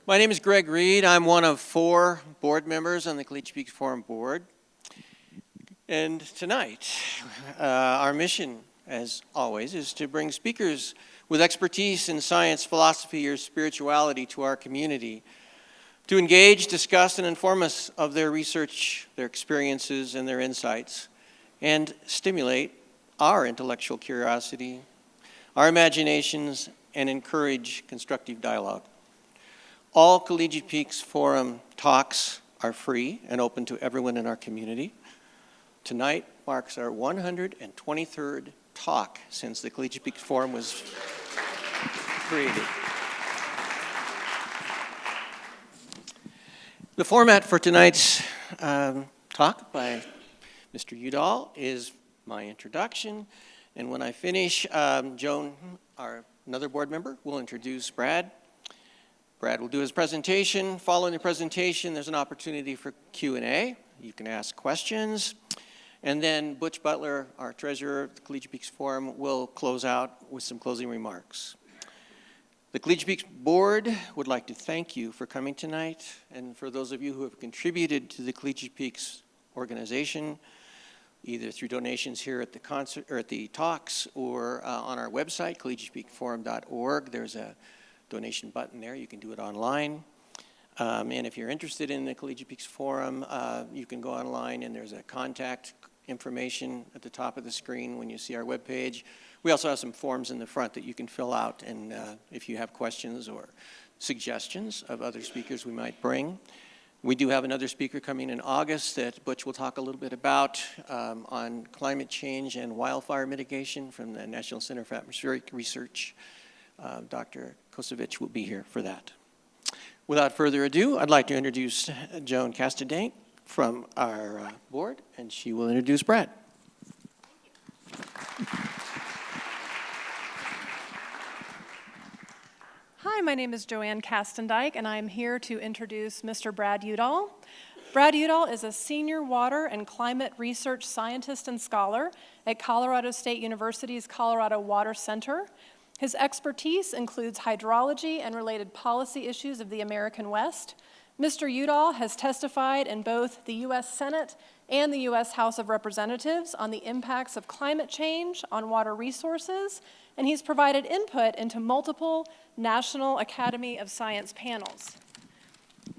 My name is Greg Reed. I'm one of 4 board members on the Collegiate Peaks Forum board. And tonight, our mission, as always, is to bring speakers with expertise in science, philosophy, or spirituality to our community, to engage, discuss, and inform us of their research, their experiences, and their insights, and stimulate our intellectual curiosity, our imaginations, and encourage constructive dialogue. All Collegiate Peaks Forum talks are free and open to everyone in our community. Tonight marks our 123rd talk since the Collegiate Peaks Forum was created. The format for tonight's talk by Mr. Udall is my introduction, and when I finish, Joan, another board member, will introduce Brad. Brad will do his presentation. Following the presentation, there's an opportunity for Q&A. You can ask questions. And then Butch Butler, our treasurer of the Collegiate Peaks Forum, will close out with some closing remarks. The Collegiate Peaks Board would like to thank you for coming tonight, and for those of you who have contributed to the Collegiate Peaks organization, either through donations here at the concert or at the talks, or on our website, collegiatepeaksforum.org. There's a donation button there. You can do it online. And if you're interested in the Collegiate Peaks Forum, you can go online and there's a contact information at the top of the screen when you see our webpage. We also have some forms in the front that you can fill out, and if you have questions or suggestions of other speakers we might bring. We do have another speaker coming in August that Butch will talk a little bit about on climate change and wildfire mitigation from the National Center for Atmospheric Research. Dr. Kosevich will be here for that. Without further ado, I'd like to introduce Joan Castadank from our board, and she will introduce Brad. Hi, my name is Joanne Castendike, and I'm here to introduce Mr. Brad Udall. Brad Udall is a senior water and climate research scientist and scholar at Colorado State University's Colorado Water Center. His expertise includes hydrology and related policy issues of the American West. Mr. Udall has testified in both the U.S. Senate and the U.S. House of Representatives on the impacts of climate change on water resources, and he's provided input into multiple National Academy of Science panels.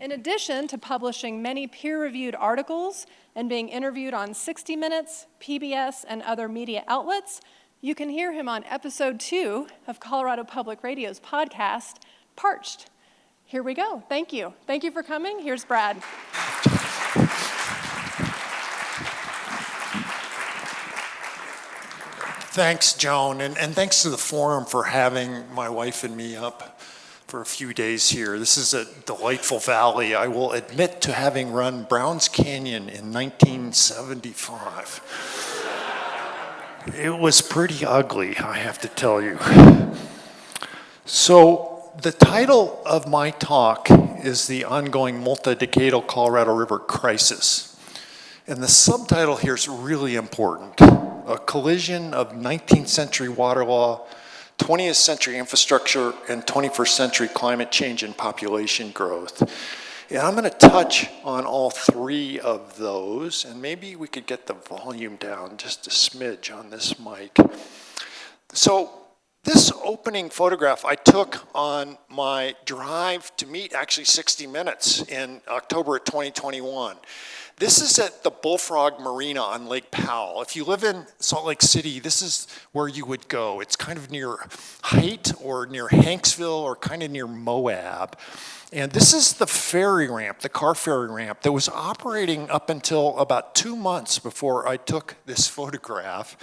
In addition to publishing many peer-reviewed articles and being interviewed on 60 Minutes, PBS, and other media outlets, you can hear him on episode 2 of Colorado Public Radio's podcast, Parched. Here we go. Thank you. Thank you for coming. Here's Brad. Thanks, Joan, and thanks to the forum for having my wife and me up for a few days here. This is a delightful valley. I will admit to having run Browns Canyon in 1975. It was pretty ugly, I have to tell you. So the title of my talk is The Ongoing Multi-Decadal Colorado River Crisis. And the subtitle here is really important. A collision of 19th century water law, 20th century infrastructure, and 21st century climate change and population growth. And I'm going to touch on all 3 of those, and maybe we could get the volume down just a smidge on this mic. So this opening photograph I took on my drive to meet actually 60 Minutes in October of 2021. This is at the Bullfrog Marina on Lake Powell. If you live in Salt Lake City, this is where you would go. It's kind of near Haight or near Hanksville or kind of near Moab. And this is the ferry ramp, the car ferry ramp, that was operating up until about 2 months before I took this photograph.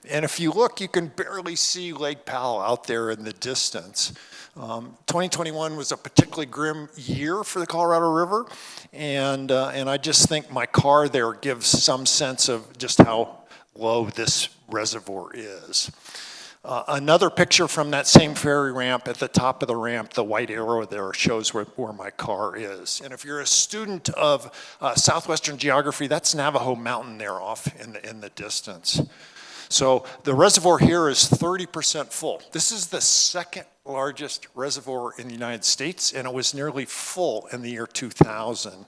And if you look, you can barely see Lake Powell out there in the distance. 2021 was a particularly grim year for the Colorado River, and I just think my car there gives some sense of just how low this reservoir is. Another picture from that same ferry ramp, at the top of the ramp, the white arrow there shows where my car is. And if you're a student of Southwestern geography, that's Navajo Mountain there off in the distance. So the reservoir here is 30% full. This is the second largest reservoir in the United States, and it was nearly full in the year 2000.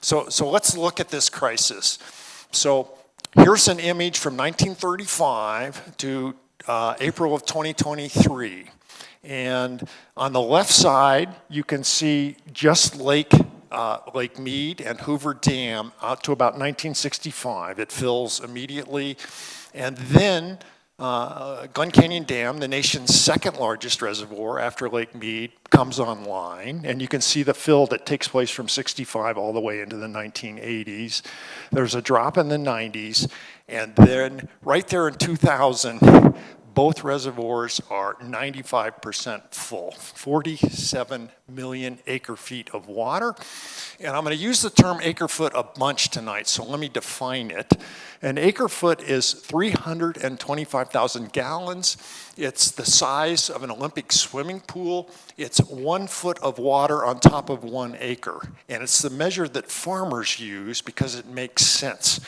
So let's look at this crisis. So here's an image from 1935 to April of 2023. And on the left side, you can see just Lake Mead and Hoover Dam out to about 1965. It fills immediately. And then Glen Canyon Dam, the nation's second largest reservoir after Lake Mead, comes online. And you can see the fill that takes place from 65 all the way into the 1980s. There's a drop in the 90s. And then right there in 2000, both reservoirs are 95% full, 47 million acre feet of water. And I'm going to use the term acre foot a bunch tonight, so let me define it. An acre foot is 325,000 gallons. It's the size of an Olympic swimming pool. It's 1 foot of water on top of 1 acre. And it's the measure that farmers use because it makes sense.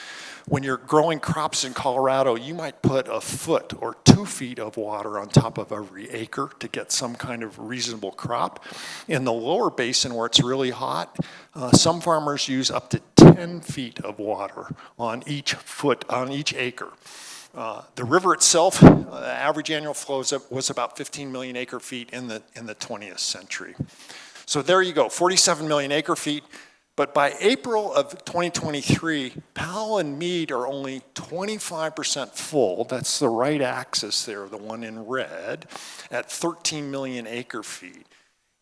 When you're growing crops in Colorado, you might put a foot or 2 feet of water on top of every acre to get some kind of reasonable crop. In the lower basin where it's really hot, some farmers use up to 10 feet of water on each acre. The river itself, average annual flow was about 15 million acre feet in the 20th century. So there you go, 47 million acre feet. But by April of 2023, Powell and Mead are only 25% full. That's the right axis there, the one in red, at 13 million acre feet.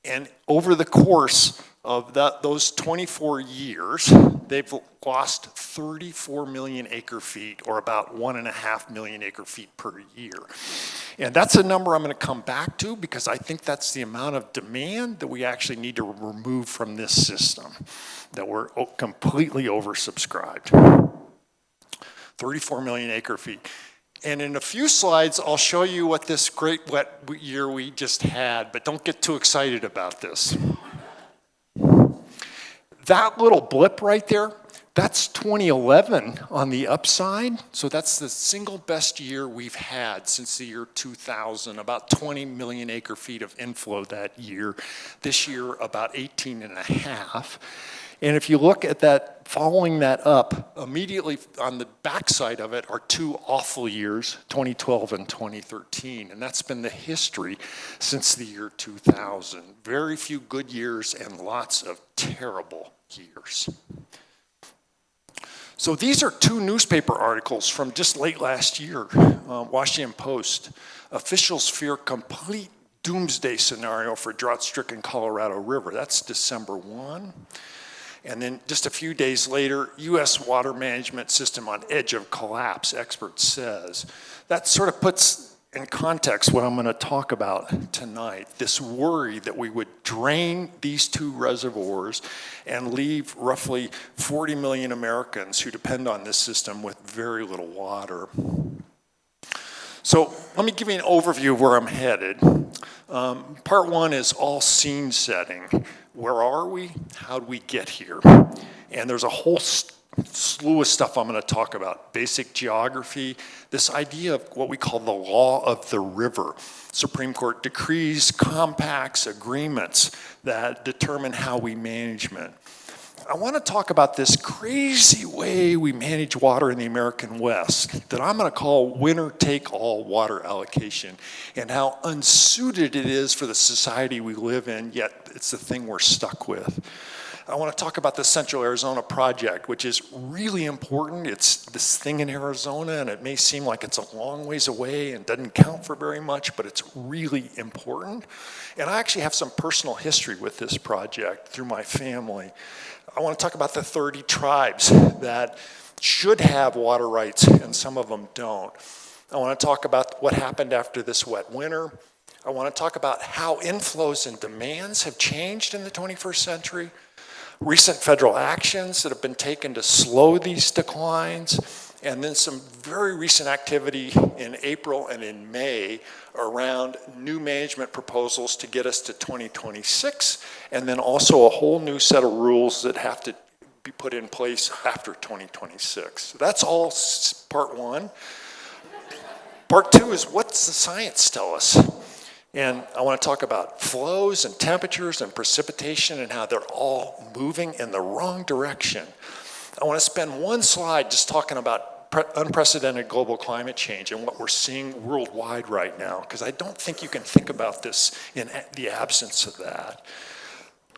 And over the course of those 24 years, they've lost 34 million acre feet, or about 1.5 million acre feet per year. And that's a number I'm going to come back to because I think that's the amount of demand that we actually need to remove from this system, that we're completely oversubscribed. 34 million acre feet. And in a few slides, I'll show you what this great wet year we just had, but don't get too excited about this. That little blip right there, that's 2011 on the upside. So that's the single best year we've had since the year 2000, about 20 million acre feet of inflow that year. This year, about 18 and a half. And if you look at that, following that up, immediately on the backside of it are 2 awful years, 2012 and 2013. And that's been the history since the year 2000. Very few good years and lots of terrible years. So these are 2 newspaper articles from just late last year. Washington Post, officials fear complete doomsday scenario for drought-stricken Colorado River. That's December 1. And then just a few days later, U.S. water management system on edge of collapse, expert says. That sort of puts in context what I'm going to talk about tonight, this worry that we would drain these 2 reservoirs and leave roughly 40 million Americans who depend on this system with very little water. So let me give you an overview of where I'm headed. Part 1 is all scene setting. Where are we? How did we get here? And there's a whole slew of stuff I'm going to talk about. Basic geography, this idea of what we call the law of the river. Supreme Court decrees, compacts, agreements that determine how we manage it. I want to talk about this crazy way we manage water in the American West that I'm going to call winner-take-all water allocation, and how unsuited it is for the society we live in, yet it's the thing we're stuck with. I want to talk about the Central Arizona Project, which is really important. It's this thing in Arizona, and it may seem like it's a long ways away and doesn't count for very much, but it's really important. And I actually have some personal history with this project through my family. I want to talk about the 30 tribes that should have water rights, and some of them don't. I want to talk about what happened after this wet winter. I want to talk about how inflows and demands have changed in the 21st century. Recent federal actions that have been taken to slow these declines, and then some very recent activity in April and in May around new management proposals to get us to 2026, and then also a whole new set of rules that have to be put in place after 2026. So that's all part 1. Part two is, what's the science tell us? And I want to talk about flows and temperatures and precipitation and how they're all moving in the wrong direction. I want to spend one slide just talking about unprecedented global climate change and what we're seeing worldwide right now, because I don't think you can think about this in the absence of that.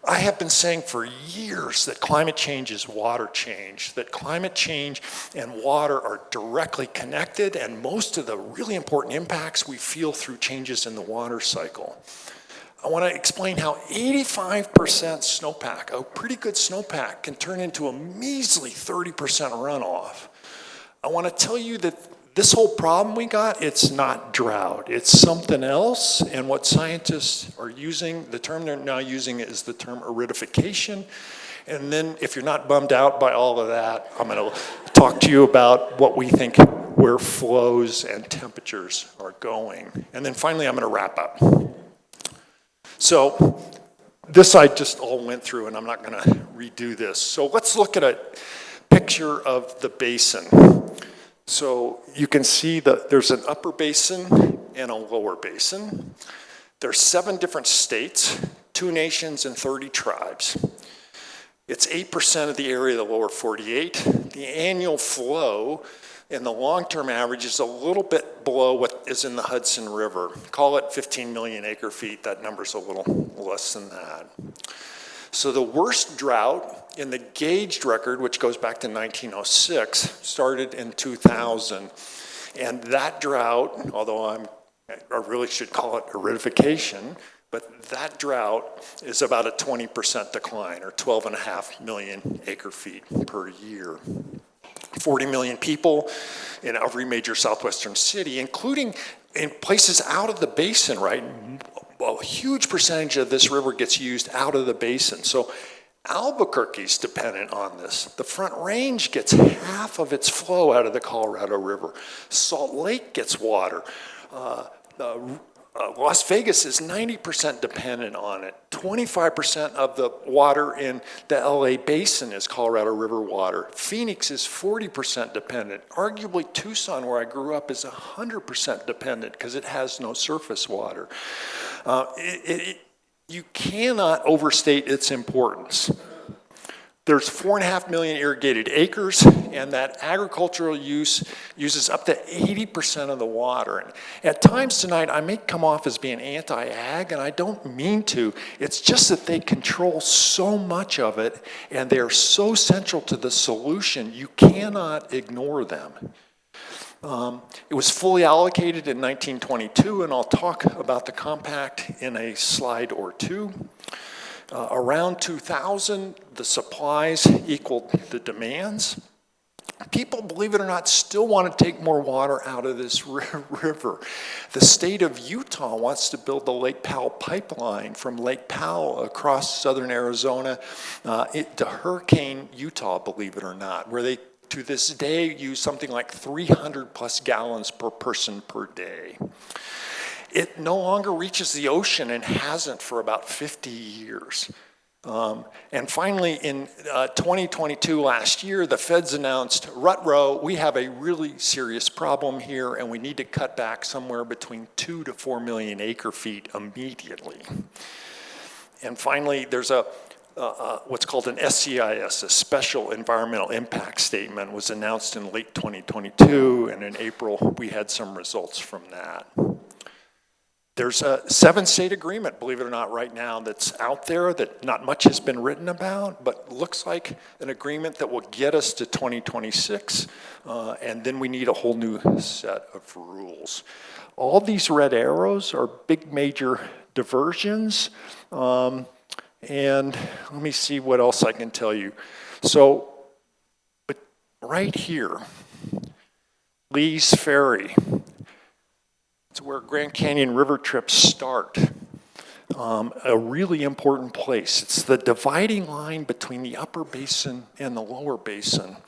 I have been saying for years that climate change is water change, that climate change and water are directly connected, and most of the really important impacts we feel through changes in the water cycle. I want to explain how 85% snowpack, a pretty good snowpack, can turn into a measly 30% runoff. I want to tell you that this whole problem we got, it's not drought, it's something else, and what scientists are using, the term they're now using is the term aridification. And then if you're not bummed out by all of that, I'm going to talk to you about what we think where flows and temperatures are going. And then finally, I'm going to wrap up. So this I just all went through, and I'm not going to redo this. So let's look at a picture of the basin. So you can see that there's an upper basin and a lower basin. There's 7 different states, 2 nations, and 30 tribes. It's 8% of the area of the lower 48. The annual flow in the long-term average is a little bit below what is in the Hudson River. Call it 15 million acre feet. That number's a little less than that. So the worst drought in the gauged record, which goes back to 1906, started in 2000. And that drought, although I really should call it aridification, but that drought is about a 20% decline, or 12.5 million acre feet per year. 40 million people in every major southwestern city, including in places out of the basin, right? A huge percentage of this river gets used out of the basin. So Albuquerque's dependent on this. The Front Range gets half of its flow out of the Colorado River. Salt Lake gets water. Las Vegas is 90% dependent on it. 25% of the water in the LA basin is Colorado River water. Phoenix is 40% dependent. Arguably Tucson, where I grew up, is 100% dependent because it has no surface water. You cannot overstate its importance. There's 4.5 million irrigated acres, and that agricultural use uses up to 80% of the water. And at times tonight, I may come off as being anti-ag, and I don't mean to. It's just that they control so much of it, and they're so central to the solution, you cannot ignore them. It was fully allocated in 1922, and I'll talk about the compact in a slide or two. Around 2000, the supplies equaled the demands. People, believe it or not, still want to take more water out of this river. The state of Utah wants to build the Lake Powell pipeline from Lake Powell across southern Arizona to Hurricane, Utah, believe it or not, where they, to this day, use something like 300 plus gallons per person per day. It no longer reaches the ocean and hasn't for about 50 years. And finally, in 2022, last year, the feds announced, rut-row, we have a really serious problem here, and we need to cut back somewhere between 2 to 4 million acre feet immediately. And finally, there's what's called an SEIS, a Special Environmental Impact Statement, was announced in late 2022, and in April, we had some results from that. There's a 7-state agreement, believe it or not, right now that's out there that not much has been written about, but looks like an agreement that will get us to 2026, and then we need a whole new set of rules. All these red arrows are big major diversions, and let me see what else I can tell you. So, but right here, Lee's Ferry, it's where Grand Canyon river trips start. A really important place. It's the dividing line between the upper basin and the lower basin.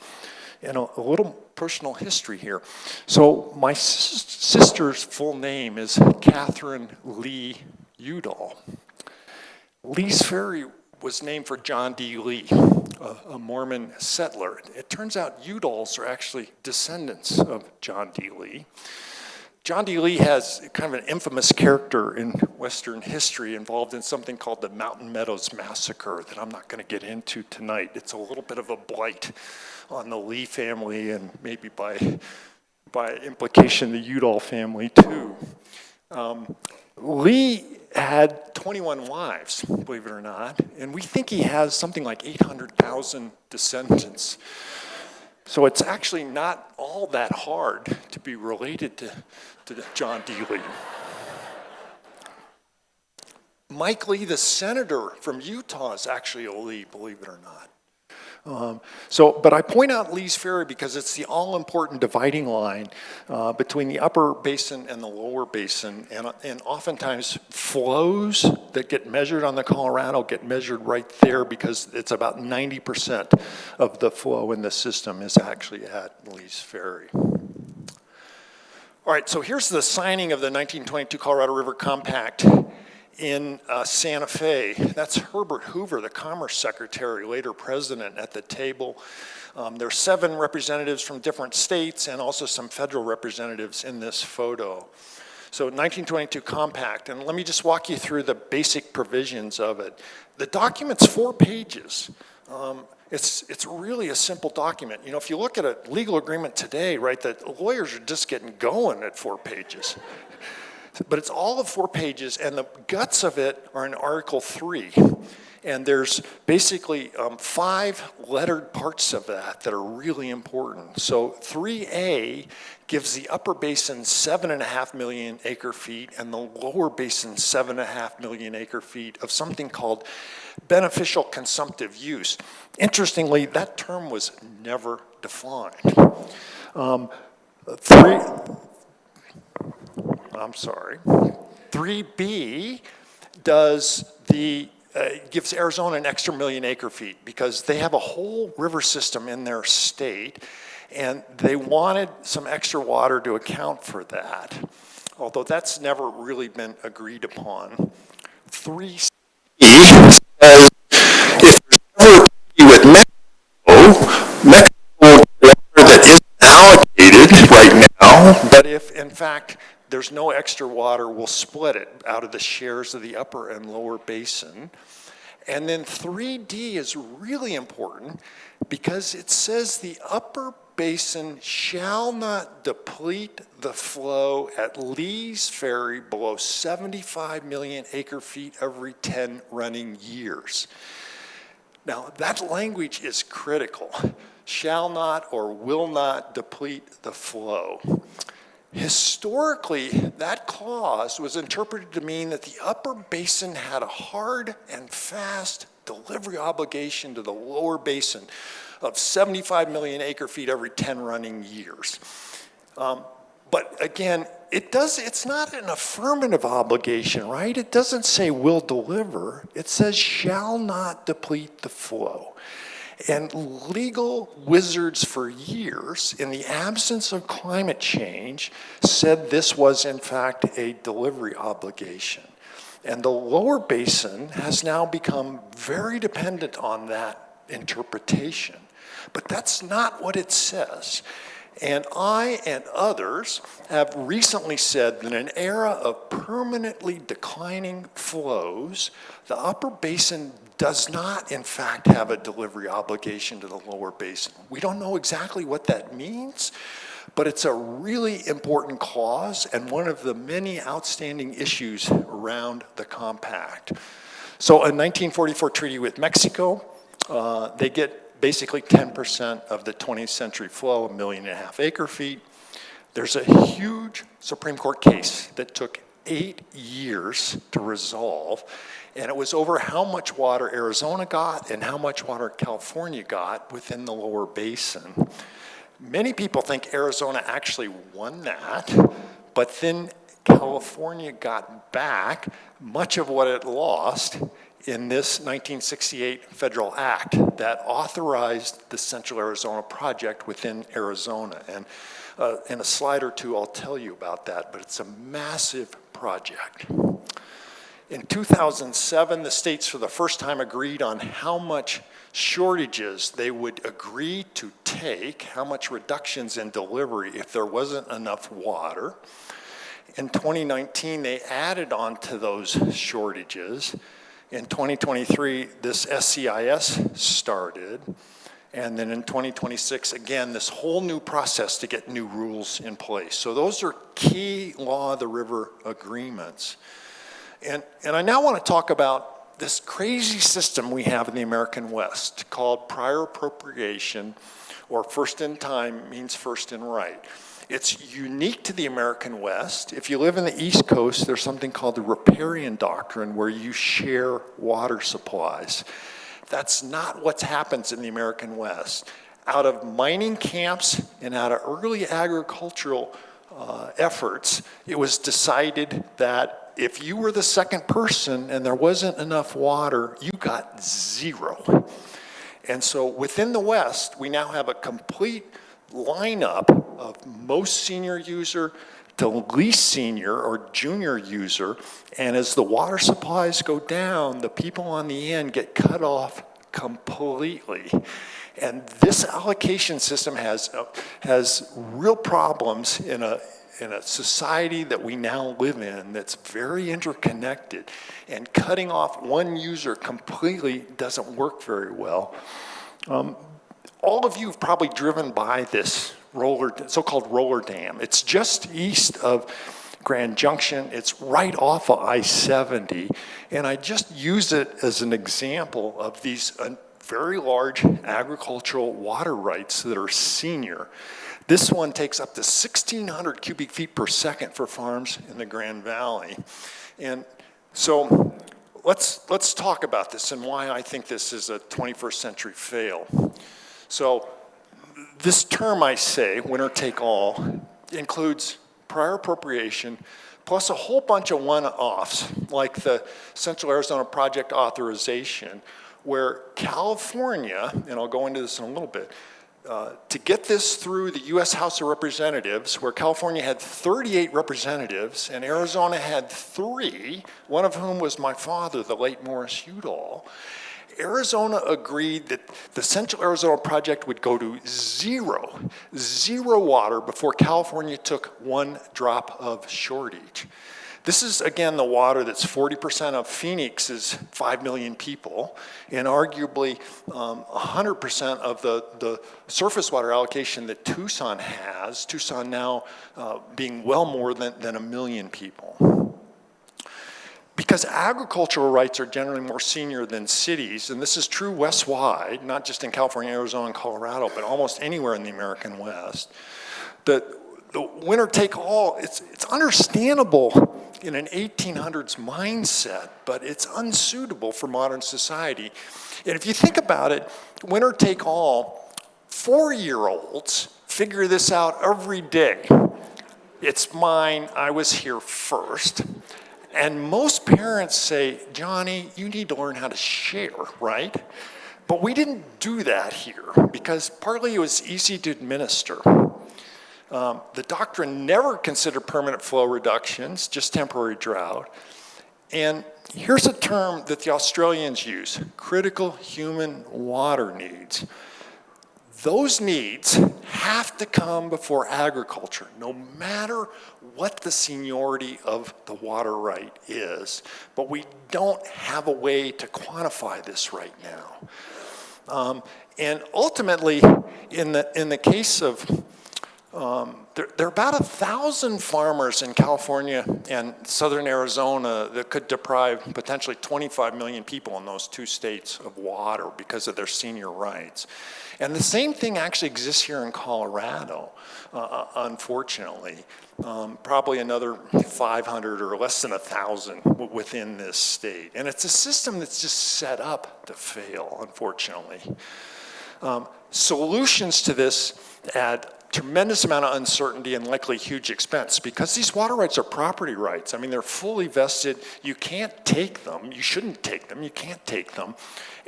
And a little personal history here. So my sister's full name is Catherine Lee Udall. Lee's Ferry was named for John D. Lee, a Mormon settler. It turns out Udalls are actually descendants of John D. Lee. John D. Lee has kind of an infamous character in Western history involved in something called the Mountain Meadows Massacre that I'm not going to get into tonight. It's a little bit of a blight on the Lee family and maybe by implication the Udall family too. Lee had 21 wives, believe it or not, and we think he has something like 800,000 descendants. So it's actually not all that hard to be related to John D. Lee. Mike Lee, the senator from Utah, is actually a Lee, believe it or not. But I point out Lee's Ferry because it's the all-important dividing line between the Upper Basin and the Lower Basin, and oftentimes flows that get measured on the Colorado get measured right there because it's about 90% of the flow in the system is actually at Lee's Ferry. All right, so here's the signing of the 1922 Colorado River Compact in Santa Fe. That's Herbert Hoover, the Commerce Secretary, later president, at the table. There's 7 representatives from different states and also some federal representatives in this photo. So 1922 Compact, and let me just walk you through the basic provisions of it. The document's 4 pages. It's really a simple document. You know, if you look at a legal agreement today, right, the lawyers are just getting going at 4 pages. But it's all of 4 pages, and the guts of it are in Article 3. And there's basically 5 lettered parts of that that are really important. So 3A gives the Upper Basin 7.5 million acre feet and the Lower Basin 7.5 million acre feet of something called beneficial consumptive use. Interestingly, that term was never defined. 3B gives Arizona an extra million acre feet because they have a whole river system in their state and they wanted some extra water to account for that, although that's never really been agreed upon. 3C says if there's ever a treaty with Mexico will get water that isn't allocated right now, but if in fact there's no extra water, we'll split it out of the shares of the Upper and Lower Basin. And then 3D is really important because it says the Upper Basin shall not deplete the flow at Lee's Ferry below 75 million acre feet every 10 running years. Now, that language is critical. Shall not or will not deplete the flow. Historically, that clause was interpreted to mean that the Upper Basin had a hard and fast delivery obligation to the Lower Basin of 75 million acre feet every 10 running years. But again, it's not an affirmative obligation, right? It doesn't say will deliver. It says shall not deplete the flow. And legal wizards for years, in the absence of climate change, said this was in fact a delivery obligation. And the Lower Basin has now become very dependent on that interpretation. But that's not what it says. And I and others have recently said that in an era of permanently declining flows, the Upper Basin does not, in fact, have a delivery obligation to the Lower Basin. We don't know exactly what that means, but it's a really important clause and one of the many outstanding issues around the compact. So a 1944 treaty with Mexico, they get basically 10% of the 20th century flow, 1.5 million acre feet. There's a huge Supreme Court case that took 8 years to resolve, and it was over how much water Arizona got and how much water California got within the Lower Basin. Many people think Arizona actually won that, but then California got back much of what it lost in this 1968 federal act that authorized the Central Arizona Project within Arizona. And in a slide or two, I'll tell you about that, but it's a massive project. In 2007, the states for the first time agreed on how much shortages they would agree to take, how much reductions in delivery if there wasn't enough water. In 2019, they added on to those shortages. In 2023, this SCIS started. And then in 2026, again, this whole new process to get new rules in place. So those are key law of the river agreements. And I now want to talk about this crazy system we have in the American West called prior appropriation, or first in time means first in right. It's unique to the American West. If you live in the East Coast, there's something called the riparian doctrine where you share water supplies. That's not what happens in the American West. Out of mining camps and out of early agricultural efforts, it was decided that if you were the second person and there wasn't enough water, you got zero. And so within the West, we now have a complete lineup of most senior user to least senior or junior user, and as the water supplies go down, the people on the end get cut off completely. And this allocation system has real problems in a society that we now live in that's very interconnected, and cutting off one user completely doesn't work very well. All of you have probably driven by this so-called roller dam. It's just east of Grand Junction. It's right off of I-70. And I just use it as an example of these very large agricultural water rights that are senior. This one takes up to 1,600 cubic feet per second for farms in the Grand Valley. And so let's talk about this and why I think this is a 21st century fail. So this term, I say, winner take all, includes prior appropriation plus a whole bunch of one-offs, like the Central Arizona Project Authorization, where California, and I'll go into this in a little bit, to get this through the U.S. House of Representatives, where California had 38 representatives and Arizona had 3, one of whom was my father, the late Morris Udall, Arizona agreed that the Central Arizona Project would go to zero water before California took 1 drop of shortage. This is, again, the water that's 40% of Phoenix's 5 million people, and arguably 100% of the surface water allocation that Tucson has, Tucson now being well more than 1 million people. Because agricultural rights are generally more senior than cities, and this is true west-wide, not just in California, Arizona, and Colorado, but almost anywhere in the American West, the winner-take-all, it's understandable in an 1800s mindset, but it's unsuitable for modern society. And if you think about it, winner-take-all, 4-year-olds figure this out every day. It's mine, I was here first. And most parents say, Johnny, you need to learn how to share, right? But we didn't do that here because partly it was easy to administer. The doctrine never considered permanent flow reductions, just temporary drought. And here's a term that the Australians use, critical human water needs. Those needs have to come before agriculture, no matter what the seniority of the water right is. But we don't have a way to quantify this right now. And ultimately, in the case of, there are about 1,000 farmers in California and southern Arizona that could deprive potentially 25 million people in those 2 states of water because of their senior rights. And the same thing actually exists here in Colorado, unfortunately. Probably another 500 or less than 1,000 within this state. And it's a system that's just set up to fail, unfortunately. Solutions to this add tremendous amount of uncertainty and likely huge expense because these water rights are property rights. I mean, they're fully vested. You can't take them. You shouldn't take them. You can't take them.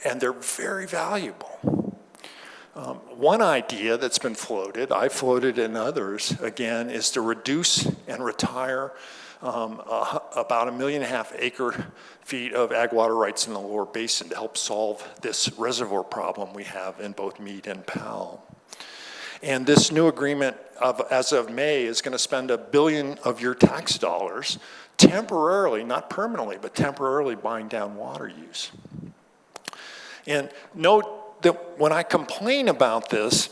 And they're very valuable. One idea that's been floated, I floated and others, again, is to reduce and retire about 1.5 million acre feet of ag water rights in the lower basin to help solve this reservoir problem we have in both Meade and Powell. And this new agreement, as of May, is going to spend $1 billion of your tax dollars temporarily, not permanently, but temporarily buying down water use. And note that when I complain about this,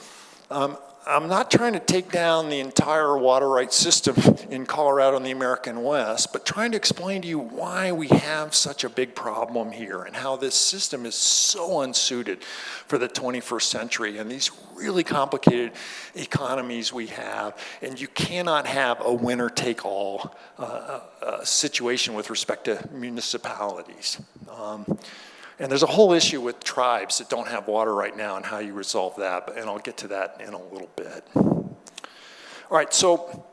I'm not trying to take down the entire water rights system in Colorado and the American West, but trying to explain to you why we have such a big problem here and how this system is so unsuited for the 21st century and these really complicated economies we have. And you cannot have a winner-take-all situation with respect to municipalities. And there's a whole issue with tribes that don't have water right now and how you resolve that, and I'll get to that in a little bit. All right, so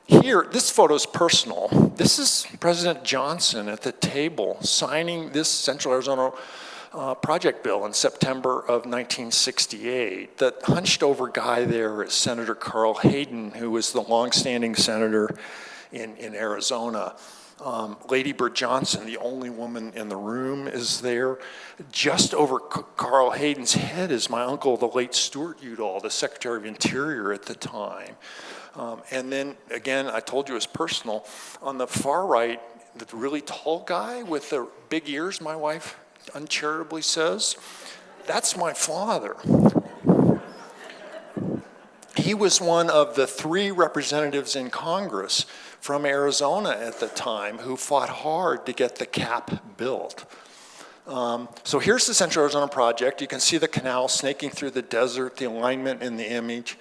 here, this photo is personal. This is President Johnson at the table signing this Central Arizona project bill in September of 1968. The hunched over guy there is Senator Carl Hayden, who was the longstanding senator in Arizona. Lady Bird Johnson, the only woman in the room, is there. Just over Carl Hayden's head is my uncle, the late Stuart Udall, the Secretary of Interior at the time. And then, again, I told you it was personal. On the far right, the really tall guy with the big ears, my wife uncharitably says, that's my father. He was one of the 3 representatives in Congress from Arizona at the time who fought hard to get the cap built. So here's the Central Arizona project. You can see the canal snaking through the desert, the alignment in the image.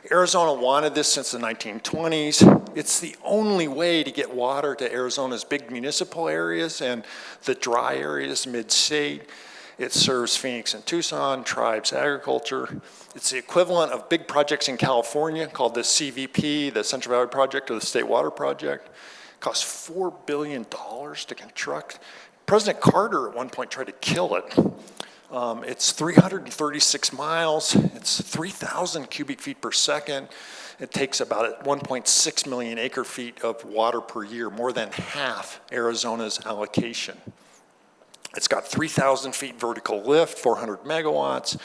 Arizona wanted this since the 1920s. It's the only way to get water to Arizona's big municipal areas and the dry areas mid-state. It serves Phoenix and Tucson, tribes, agriculture. It's the equivalent of big projects in California called the CVP, the Central Valley Project, or the State Water Project. It costs $4 billion to construct. President Carter at one point tried to kill it. It's 336 miles. It's 3,000 cubic feet per second. It takes about 1.6 million acre feet of water per year, more than half Arizona's allocation. It's got 3,000 feet vertical lift, 400 megawatts.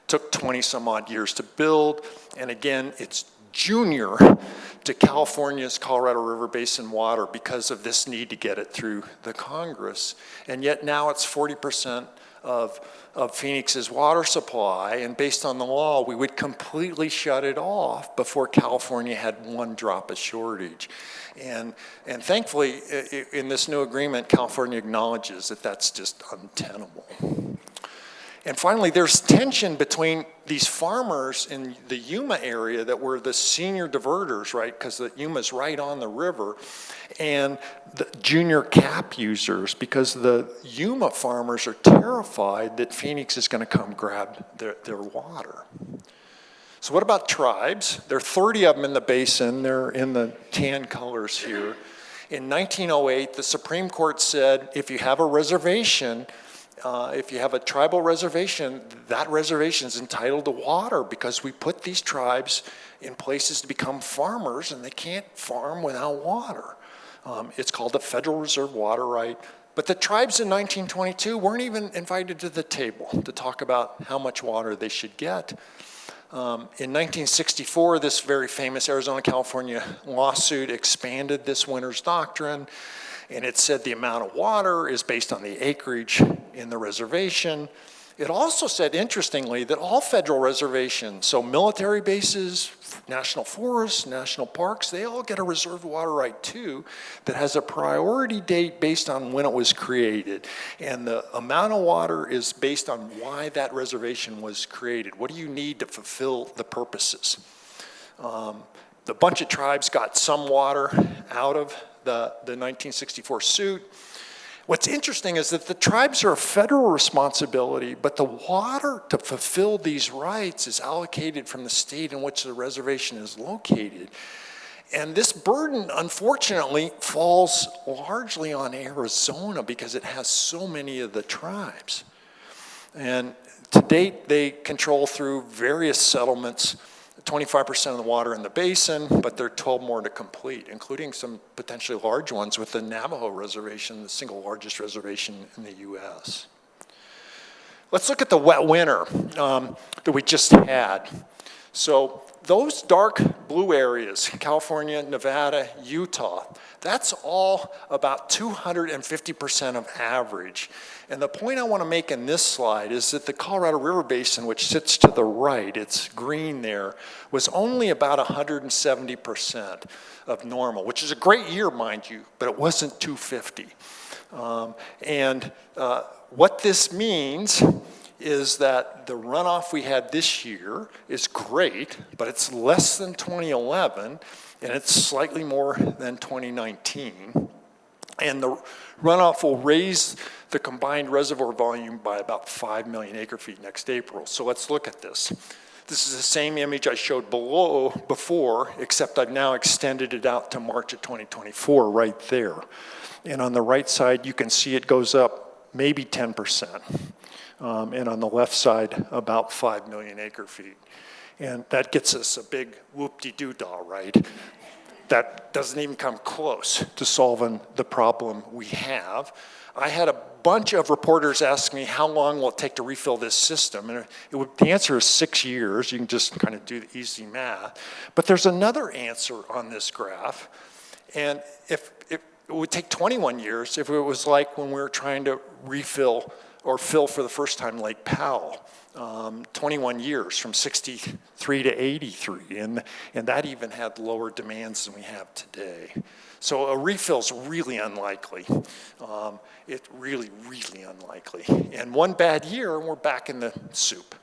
Took 20 some odd years to build. And again, it's junior to California's Colorado River Basin water because of this need to get it through the Congress. And yet now it's 40% of Phoenix's water supply. And based on the law, we would completely shut it off before California had 1 drop of shortage. And thankfully, in this new agreement, California acknowledges that that's just untenable. And finally, there's tension between these farmers in the Yuma area that were the senior diverters, right, because the Yuma's right on the river, and the junior cap users, because the Yuma farmers are terrified that Phoenix is going to come grab their water. So what about tribes? There are 30 of them in the basin. They're in the tan colors here. In 1908, the Supreme Court said if you have a reservation, if you have a tribal reservation, that reservation is entitled to water because we put these tribes in places to become farmers and they can't farm without water. It's called the Federal Reserve Water Right. But the tribes in 1922 weren't even invited to the table to talk about how much water they should get. In 1964, this very famous Arizona-California lawsuit expanded this winner's doctrine, and it said the amount of water is based on the acreage in the reservation. It also said, interestingly, that all federal reservations, so military bases, national forests, national parks, they all get a reserve water right too that has a priority date based on when it was created. And the amount of water is based on why that reservation was created. What do you need to fulfill the purposes? The bunch of tribes got some water out of the 1964 suit. What's interesting is that the tribes are a federal responsibility, but the water to fulfill these rights is allocated from the state in which the reservation is located. And this burden, unfortunately, falls largely on Arizona because it has so many of the tribes. And to date, they control through various settlements 25% of the water in the basin, but there are 12 more to complete, including some potentially large ones with the Navajo Reservation, the single largest reservation in the US. Let's look at the wet winter that we just had. So those dark blue areas, California, Nevada, Utah, that's all about 250% of average. And the point I want to make in this slide is that the Colorado River Basin, which sits to the right, it's green there, was only about 170% of normal, which is a great year, mind you, but it wasn't 250. What this means is that the runoff we had this year is great, but it's less than 2011, and it's slightly more than 2019. And the runoff will raise the combined reservoir volume by about 5 million acre feet next April. So let's look at this. This is the same image I showed before, except I've now extended it out to March of 2024 right there. And on the right side, you can see it goes up maybe 10%. And on the left side, about 5 million acre feet. And that gets us a big whoop-de-doo-dah, right? That doesn't even come close to solving the problem we have. I had a bunch of reporters ask me, how long will it take to refill this system? And the answer is 6 years. You can just kind of do the easy math. But there's another answer on this graph. And if it would take 21 years if it was like when we were trying to refill or fill for the first time Lake Powell, 21 years from 63 to 83, and that even had lower demands than we have today. So a refill's really unlikely. It's really, really unlikely. And one bad year, and we're back in the soup.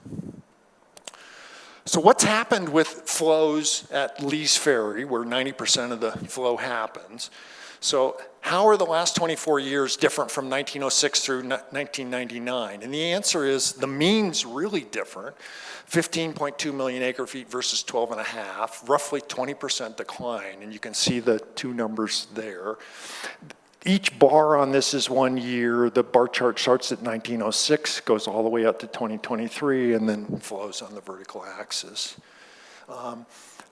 So what's happened with flows at Lee's Ferry, where 90% of the flow happens? So how are the last 24 years different from 1906 through 1999? And the answer is the mean's really different. 15.2 million acre feet versus 12 and a half, roughly 20% decline. And you can see the two numbers there. Each bar on this is 1 year. The bar chart starts at 1906, goes all the way up to 2023, and then flows on the vertical axis.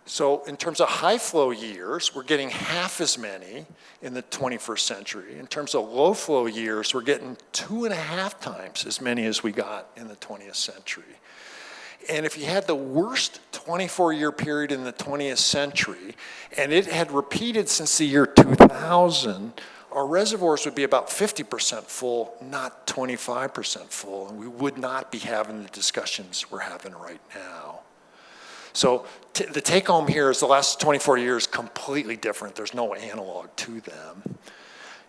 So in terms of high flow years, we're getting half as many in the 21st century. In terms of low flow years, we're getting 2.5 times as many as we got in the 20th century. And if you had the worst 24-year period in the 20th century, and it had repeated since the year 2000, our reservoirs would be about 50% full, not 25% full, and we would not be having the discussions we're having right now. So the take home here is the last 24 years completely different. There's no analog to them.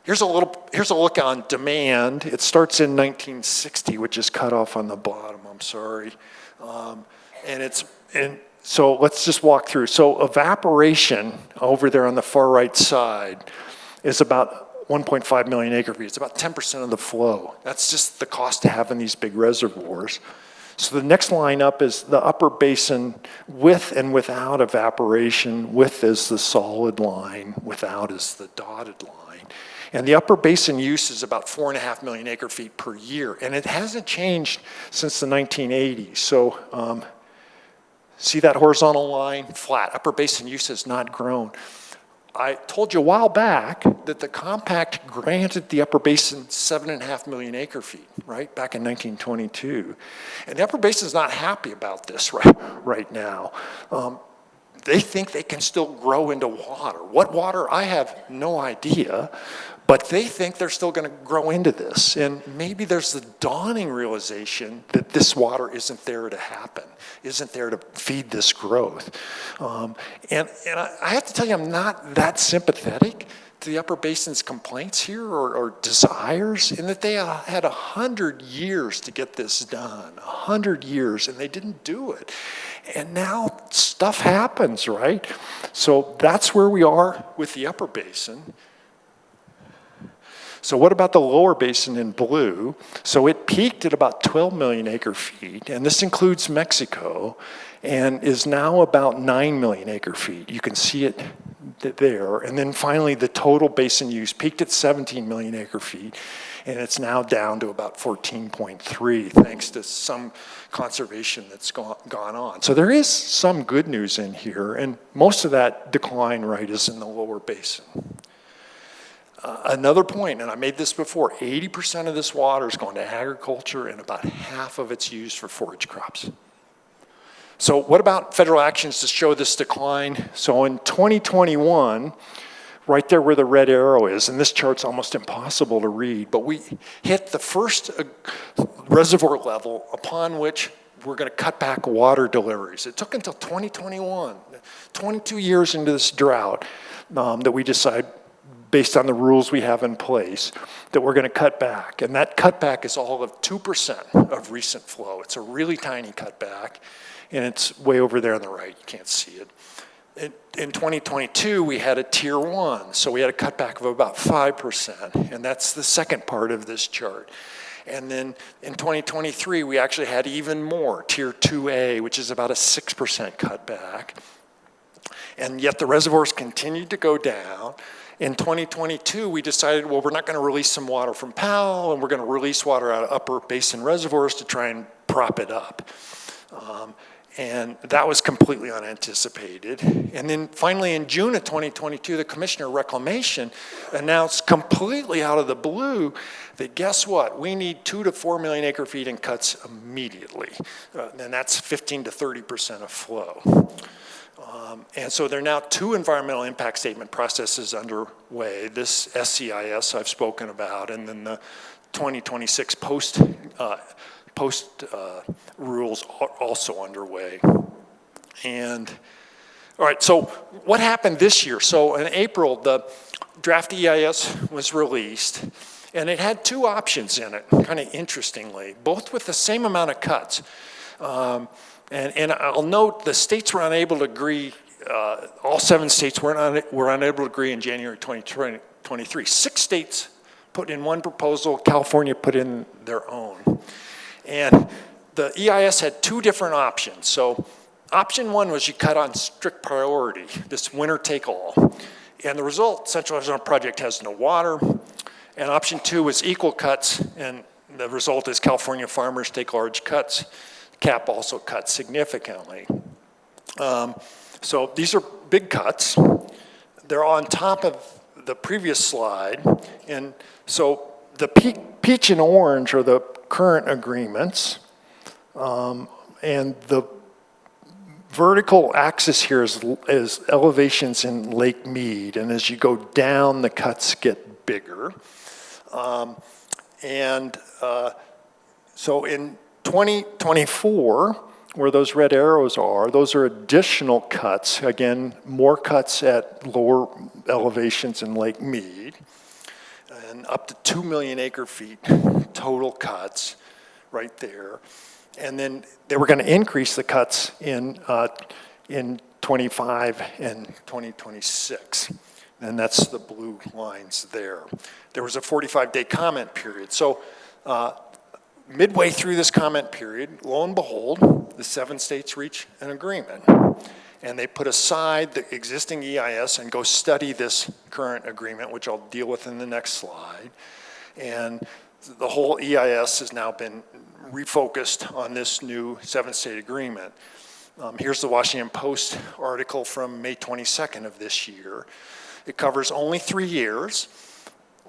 Here's a look on demand. It starts in 1960, which is cut off on the bottom, I'm sorry. So let's just walk through. So evaporation over there on the far right side is about 1.5 million acre feet. It's about 10% of the flow. That's just the cost of having these big reservoirs. So the next line up is the Upper Basin with and without evaporation. With is the solid line, without is the dotted line. And the Upper Basin use is about 4.5 million acre feet per year. And it hasn't changed since the 1980s. So see that horizontal line? Flat. Upper Basin use has not grown. I told you a while back that the compact granted the Upper Basin 7.5 million acre feet, right, back in 1922. And the Upper Basin is not happy about this right now. They think they can still grow into water. What water? I have no idea. But they think they're still going to grow into this. And maybe there's the dawning realization that this water isn't there to happen, isn't there to feed this growth. And I have to tell you, I'm not that sympathetic to the Upper Basin's complaints here or desires, in that they had 100 years to get this done, 100 years, and they didn't do it. And now stuff happens, right? So that's where we are with the Upper Basin. So what about the lower basin in blue? So it peaked at about 12 million acre feet, and this includes Mexico, and is now about 9 million acre feet. You can see it there. And then finally, the total basin use peaked at 17 million acre feet, and it's now down to about 14.3, thanks to some conservation that's gone on. So there is some good news in here, and most of that decline, right, is in the lower basin. Another point, and I made this before, 80% of this water is going to agriculture and about half of it's used for forage crops. So what about federal actions to show this decline? So in 2021, right there where the red arrow is, and this chart's almost impossible to read, but we hit the first reservoir level upon which we're going to cut back water deliveries. It took until 2021, 22 years into this drought, that we decide, based on the rules we have in place, that we're going to cut back. And that cutback is all of 2% of recent flow. It's a really tiny cutback, and it's way over there on the right. You can't see it. In 2022, we had a tier 1, so we had a cutback of about 5%, and that's the second part of this chart. And then in 2023, we actually had even more, tier 2A, which is about a 6% cutback. And yet the reservoirs continued to go down. In 2022, we decided, well, we're not going to release some water from Powell, and we're going to release water out of Upper Basin reservoirs to try and prop it up. And that was completely unanticipated. And then finally in June of 2022, the Commissioner of Reclamation announced completely out of the blue that guess what? We need 2 to 4 million acre feet in cuts immediately. And that's 15 to 30% of flow. And so there are now 2 environmental impact statement processes underway. This SCIS I've spoken about, and then the 2026 post rules are also underway. And all right, so what happened this year? So in April, the draft EIS was released, and it had 2 options in it, kind of interestingly, both with the same amount of cuts. And I'll note the states were unable to agree, all 7 states were unable to agree in January 2023. 6 states put in one proposal, California put in their own. And the EIS had 2 different options. So option 1 was you cut on strict priority, this winner take all. And the result, Central Arizona Project has no water. And option 2 was equal cuts, and the result is California farmers take large cuts. CAP also cuts significantly. So these are big cuts. They're on top of the previous slide. And so the peach and orange are the current agreements. And the vertical axis here is elevations in Lake Mead. And as you go down, the cuts get bigger. So in 2024, where those red arrows are, those are additional cuts. Again, more cuts at lower elevations in Lake Mead, and up to 2 million acre feet total cuts right there. And then they were going to increase the cuts in 25 and 2026. And that's the blue lines there. There was a 45-day comment period. So midway through this comment period, lo and behold, the 7 states reach an agreement. And they put aside the existing EIS and go study this current agreement, which I'll deal with in the next slide. And the whole EIS has now been refocused on this new 7-state agreement. Here's the Washington Post article from May 22nd of this year. It covers only 3 years.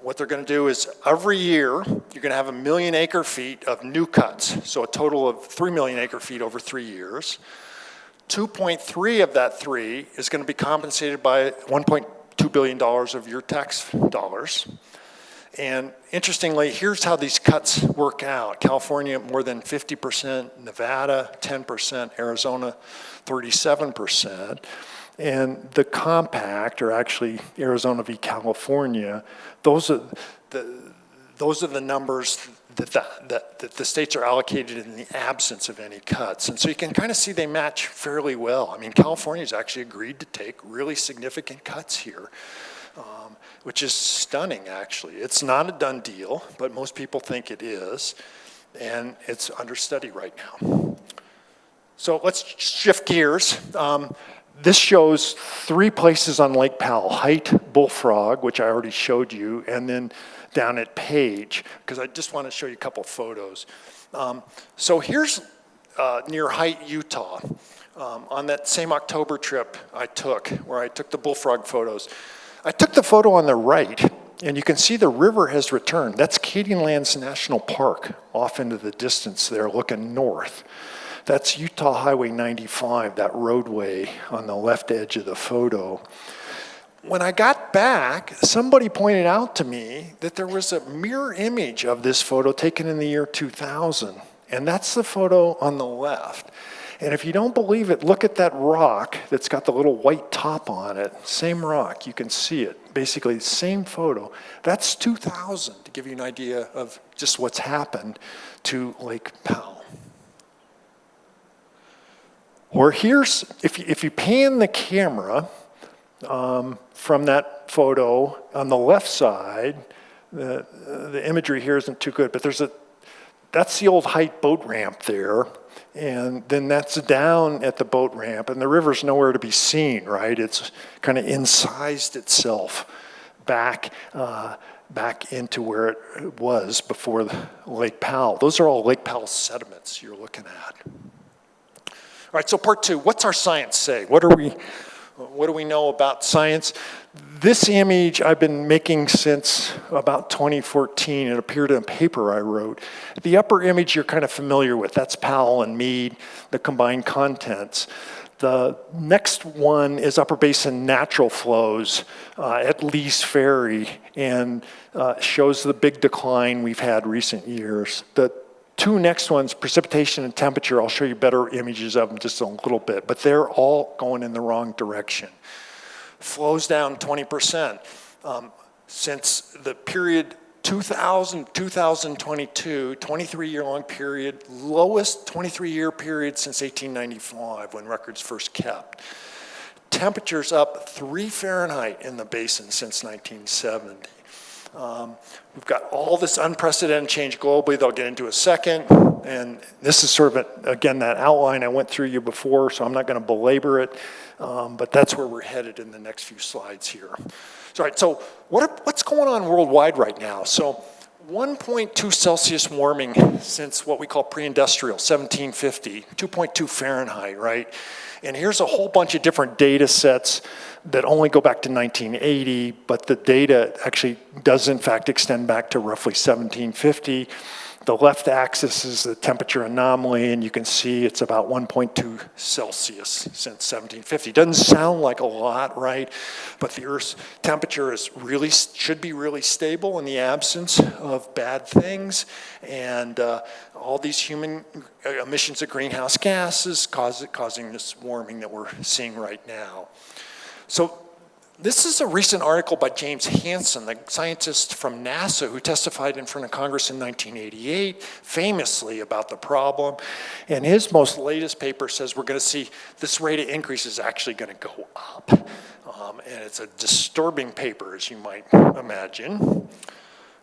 What they're going to do is every year, you're going to have 1 million acre feet of new cuts. So a total of 3 million acre feet over 3 years. 2.3 of that 3 is going to be compensated by $1.2 billion of your tax dollars. And interestingly, here's how these cuts work out. California, more than 50%, Nevada, 10%, Arizona, 37%. And the compact, or actually Arizona v. California, those are the numbers that the states are allocated in the absence of any cuts. And so you can kind of see they match fairly well. I mean, California's actually agreed to take really significant cuts here, which is stunning, actually. It's not a done deal, but most people think it is, and it's under study right now. So let's shift gears. This shows 3 places on Lake Powell: Height, Bullfrog, which I already showed you, and then down at Page, because I just want to show you a couple photos. So here's near Height, Utah, on that same October trip I took, where I took the Bullfrog photos. I took the photo on the right, and you can see the river has returned. That's Cadianlands National Park off into the distance there looking north. That's Utah Highway 95, that roadway on the left edge of the photo. When I got back, somebody pointed out to me that there was a mirror image of this photo taken in the year 2000. And that's the photo on the left. And if you don't believe it, look at that rock that's got the little white top on it. Same rock, you can see it. Basically, the same photo. That's 2000, to give you an idea of just what's happened to Lake Powell. Or here's, if you pan the camera from that photo on the left side, the imagery here isn't too good, but that's the old height boat ramp there. And then that's down at the boat ramp, and the river's nowhere to be seen, right? It's kind of incised itself back into where it was before Lake Powell. Those are all Lake Powell sediments you're looking at. All right, so part two, what's our science say? What do we know about science? This image I've been making since about 2014. It appeared in a paper I wrote. The upper image you're kind of familiar with. That's Powell and Meade, the combined contents. The next one is Upper Basin natural flows at Lee's Ferry, and shows the big decline we've had recent years. The two next ones, precipitation and temperature, I'll show you better images of them just in a little bit, but they're all going in the wrong direction. Flows down 20% since the period 2000, 2022, 23-year-long period, lowest 23-year period since 1895 when records first kept. Temperatures up 3 Fahrenheit in the basin since 1970. We've got all this unprecedented change globally that I'll get into in a second. And this is sort of, again, that outline I went through you before, so I'm not going to belabor it. But that's where we're headed in the next few slides here. So, all right, so what's going on worldwide right now? So 1.2 Celsius warming since what we call pre-industrial, 1750, 2.2 Fahrenheit, right? And here's a whole bunch of different data sets that only go back to 1980, but the data actually does in fact extend back to roughly 1750. The left axis is the temperature anomaly, and you can see it's about 1.2 Celsius since 1750. Doesn't sound like a lot, right? But the Earth's temperature should be really stable in the absence of bad things, and all these human emissions of greenhouse gases causing this warming that we're seeing right now. So this is a recent article by James Hansen, the scientist from NASA who testified in front of Congress in 1988, famously about the problem. And his most latest paper says we're going to see this rate of increase is actually going to go up. And it's a disturbing paper, as you might imagine.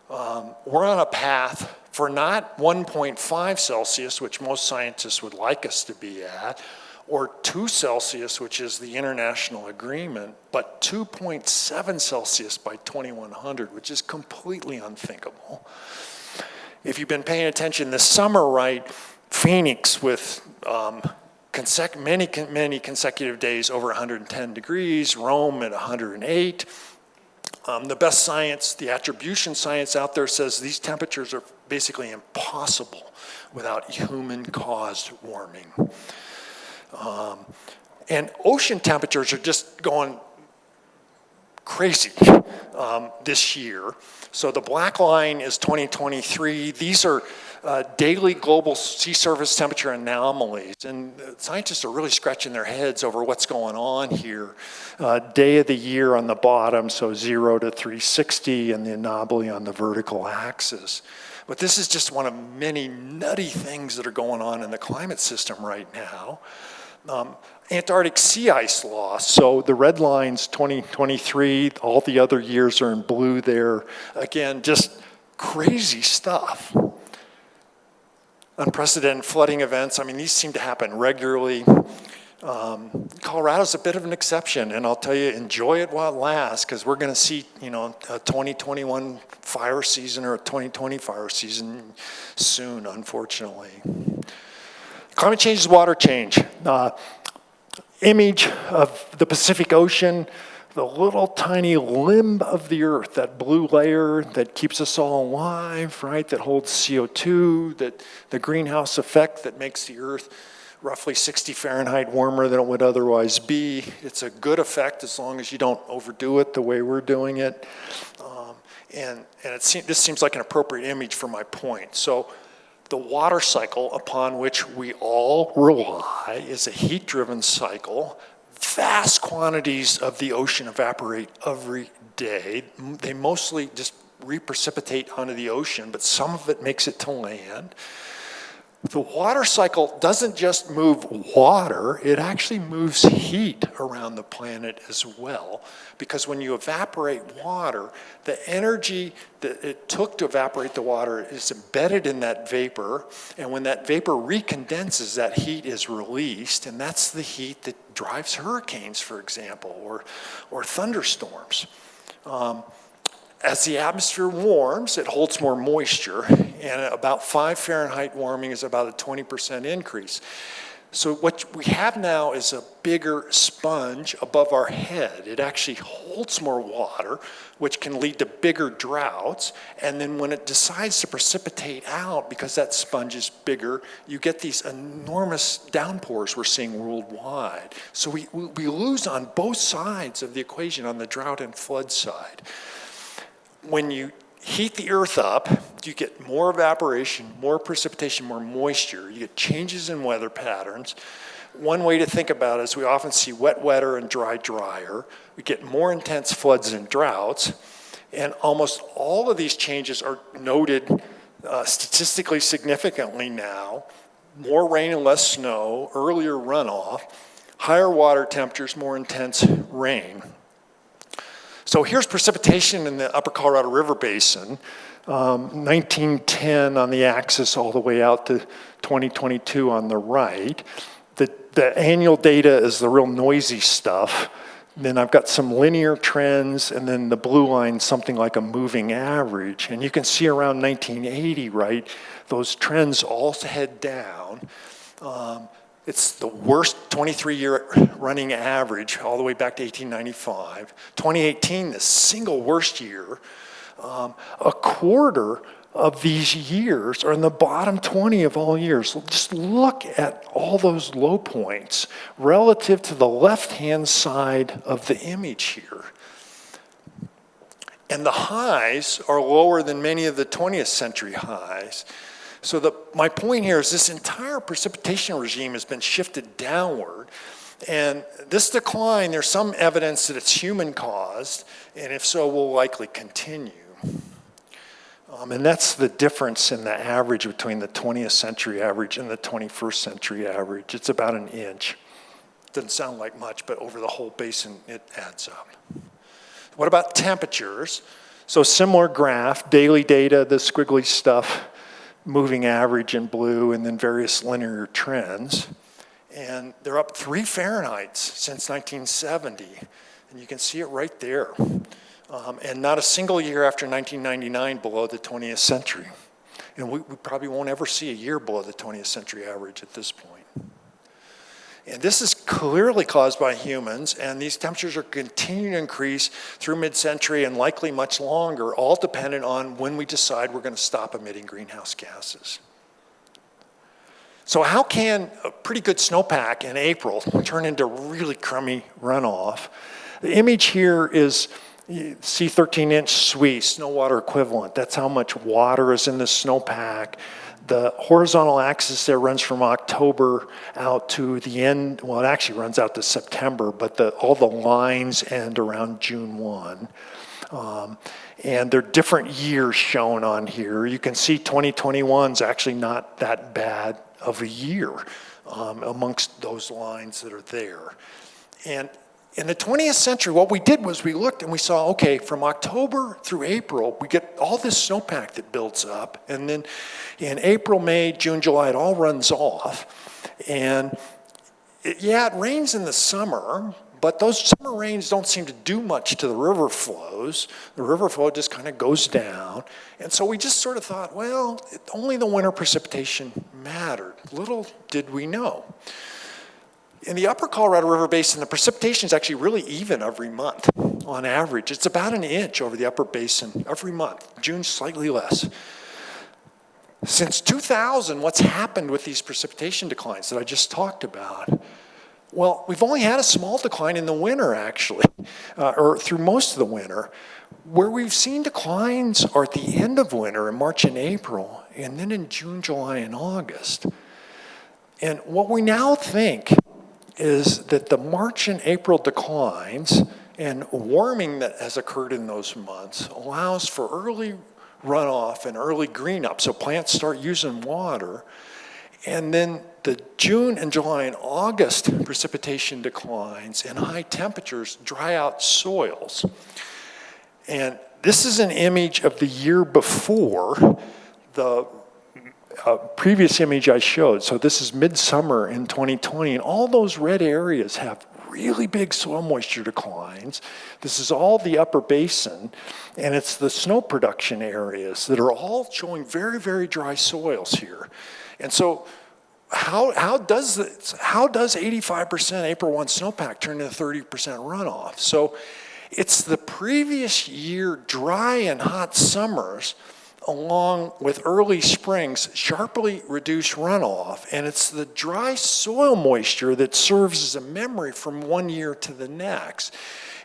We're on a path for not 1.5 Celsius, which most scientists would like us to be at, or 2 Celsius, which is the international agreement, but 2.7 Celsius by 2100, which is completely unthinkable. If you've been paying attention this summer, right, Phoenix with many consecutive days over 110 degrees, Rome at 108. The best science, the attribution science out there says these temperatures are basically impossible without human-caused warming. And ocean temperatures are just going crazy this year. So the black line is 2023. These are daily global sea surface temperature anomalies. And scientists are really scratching their heads over what's going on here. Day of the year on the bottom, so 0 to 360, and the anomaly on the vertical axis. But this is just one of many nutty things that are going on in the climate system right now. Antarctic sea ice loss. So the red line's 2023, all the other years are in blue there. Again, just crazy stuff. Unprecedented flooding events. I mean, these seem to happen regularly. Colorado's a bit of an exception, and I'll tell you, enjoy it while it lasts, because we're going to see, a 2021 fire season or a 2020 fire season soon, unfortunately. Climate change is water change. Image of the Pacific Ocean, the little tiny limb of the Earth, that blue layer that keeps us all alive, right? That holds CO2, that the greenhouse effect that makes the Earth roughly 60 Fahrenheit warmer than it would otherwise be. It's a good effect as long as you don't overdo it the way we're doing it. This seems like an appropriate image for my point. So the water cycle upon which we all rely is a heat-driven cycle. Vast quantities of the ocean evaporate every day. They mostly just reprecipitate onto the ocean, but some of it makes it to land. The water cycle doesn't just move water, it actually moves heat around the planet as well. Because when you evaporate water, the energy that it took to evaporate the water is embedded in that vapor. And when that vapor recondenses, that heat is released. And that's the heat that drives hurricanes, for example, or thunderstorms. As the atmosphere warms, it holds more moisture, and about 5 Fahrenheit warming is about a 20% increase. So what we have now is a bigger sponge above our head. It actually holds more water, which can lead to bigger droughts, and then when it decides to precipitate out, because that sponge is bigger, you get these enormous downpours we're seeing worldwide. So we lose on both sides of the equation, on the drought and flood side. When you heat the earth up, you get more evaporation, more precipitation, more moisture. You get changes in weather patterns. One way to think about it is we often see wet wetter and dry drier. We get more intense floods and droughts. And almost all of these changes are noted statistically significantly now. More rain and less snow, earlier runoff, higher water temperatures, more intense rain. So here's precipitation in the Upper Colorado River Basin, 1910 on the axis all the way out to 2022 on the right. The annual data is the real noisy stuff. Then I've got some linear trends, and then the blue line, something like a moving average. And you can see around 1980, right, those trends all head down. It's the worst 23-year running average all the way back to 1895. 2018, the single worst year. A quarter of these years are in the bottom 20 of all years. Just look at all those low points relative to the left-hand side of the image here. And the highs are lower than many of the 20th century highs. So my point here is this entire precipitation regime has been shifted downward. And this decline, there's some evidence that it's human caused, and if so, will likely continue. And that's the difference in the average between the 20th century average and the 21st century average. It's about an inch. Doesn't sound like much, but over the whole basin, it adds up. What about temperatures? So similar graph, daily data, the squiggly stuff, moving average in blue, and then various linear trends. And they're up 3 Fahrenheit since 1970. And you can see it right there. And not a single year after 1999 below the 20th century. And we probably won't ever see a year below the 20th century average at this point. And this is clearly caused by humans, and these temperatures are continuing to increase through mid-century and likely much longer, all dependent on when we decide we're going to stop emitting greenhouse gases. So how can a pretty good snowpack in April turn into really crummy runoff? The image here is, you see 13-inch SWE, snow water equivalent. That's how much water is in the snowpack. The horizontal axis there runs from October out to the end, well, it actually runs out to September, but all the lines end around June 1. And there are different years shown on here. You can see 2021 is actually not that bad of a year amongst those lines that are there. And in the 20th century, what we did was we looked and we saw, okay, from October through April, we get all this snowpack that builds up. And then in April, May, June, July, it all runs off. And it rains in the summer, but those summer rains don't seem to do much to the river flows. The river flow just kind of goes down. And so we just sort of thought, well, only the winter precipitation mattered. Little did we know. In the Upper Colorado River Basin, the precipitation is actually really even every month on average. It's about an inch over the Upper Basin every month. June, slightly less. Since 2000, what's happened with these precipitation declines that I just talked about? Well, we've only had a small decline in the winter, actually, or through most of the winter. Where we've seen declines are at the end of winter in March and April, and then in June, July, and August. And what we now think is that the March and April declines and warming that has occurred in those months allows for early runoff and early green up, so plants start using water. And then the June and July and August precipitation declines and high temperatures dry out soils. And this is an image of the year before the previous image I showed. So this is midsummer in 2020, and all those red areas have really big soil moisture declines. This is all the Upper Basin, and it's the snow production areas that are all showing very, very dry soils here. And so how does 85% April 1 snowpack turn into 30% runoff? So it's the previous year dry and hot summers along with early springs sharply reduce runoff, and it's the dry soil moisture that serves as a memory from one year to the next.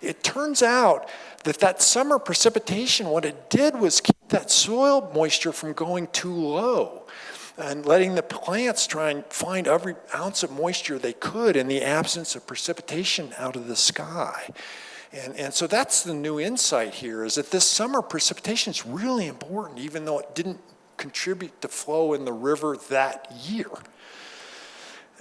It turns out that summer precipitation, what it did was keep that soil moisture from going too low and letting the plants try and find every ounce of moisture they could in the absence of precipitation out of the sky. And so that's the new insight here, is that this summer precipitation is really important, even though it didn't contribute to flow in the river that year.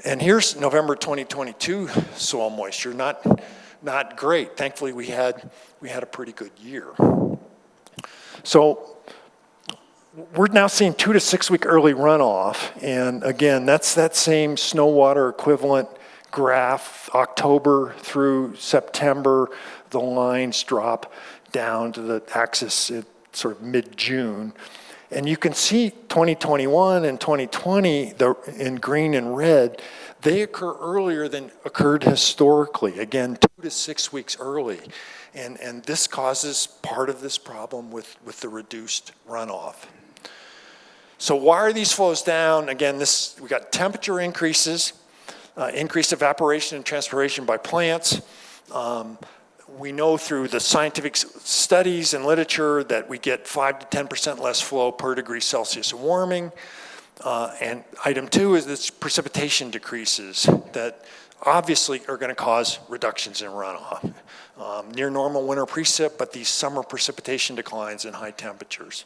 And here's November 2022 soil moisture, not great. Thankfully, we had a pretty good year. So we're now seeing 2 to 6 week early runoff, and again, that's that same snow water equivalent graph, October through September. The lines drop down to the axis at sort of mid-June. And you can see 2021 and 2020 in green and red, they occur earlier than occurred historically. Again, 2 to 6 weeks early. And this causes part of this problem with the reduced runoff. So why are these flows down? Again, we got temperature increases, increased evaporation and transpiration by plants. We know through the scientific studies and literature that we get 5 to 10% less flow per degree Celsius warming. And item 2 is this precipitation decreases that obviously are going to cause reductions in runoff. Near normal winter precip, but these summer precipitation declines and high temperatures.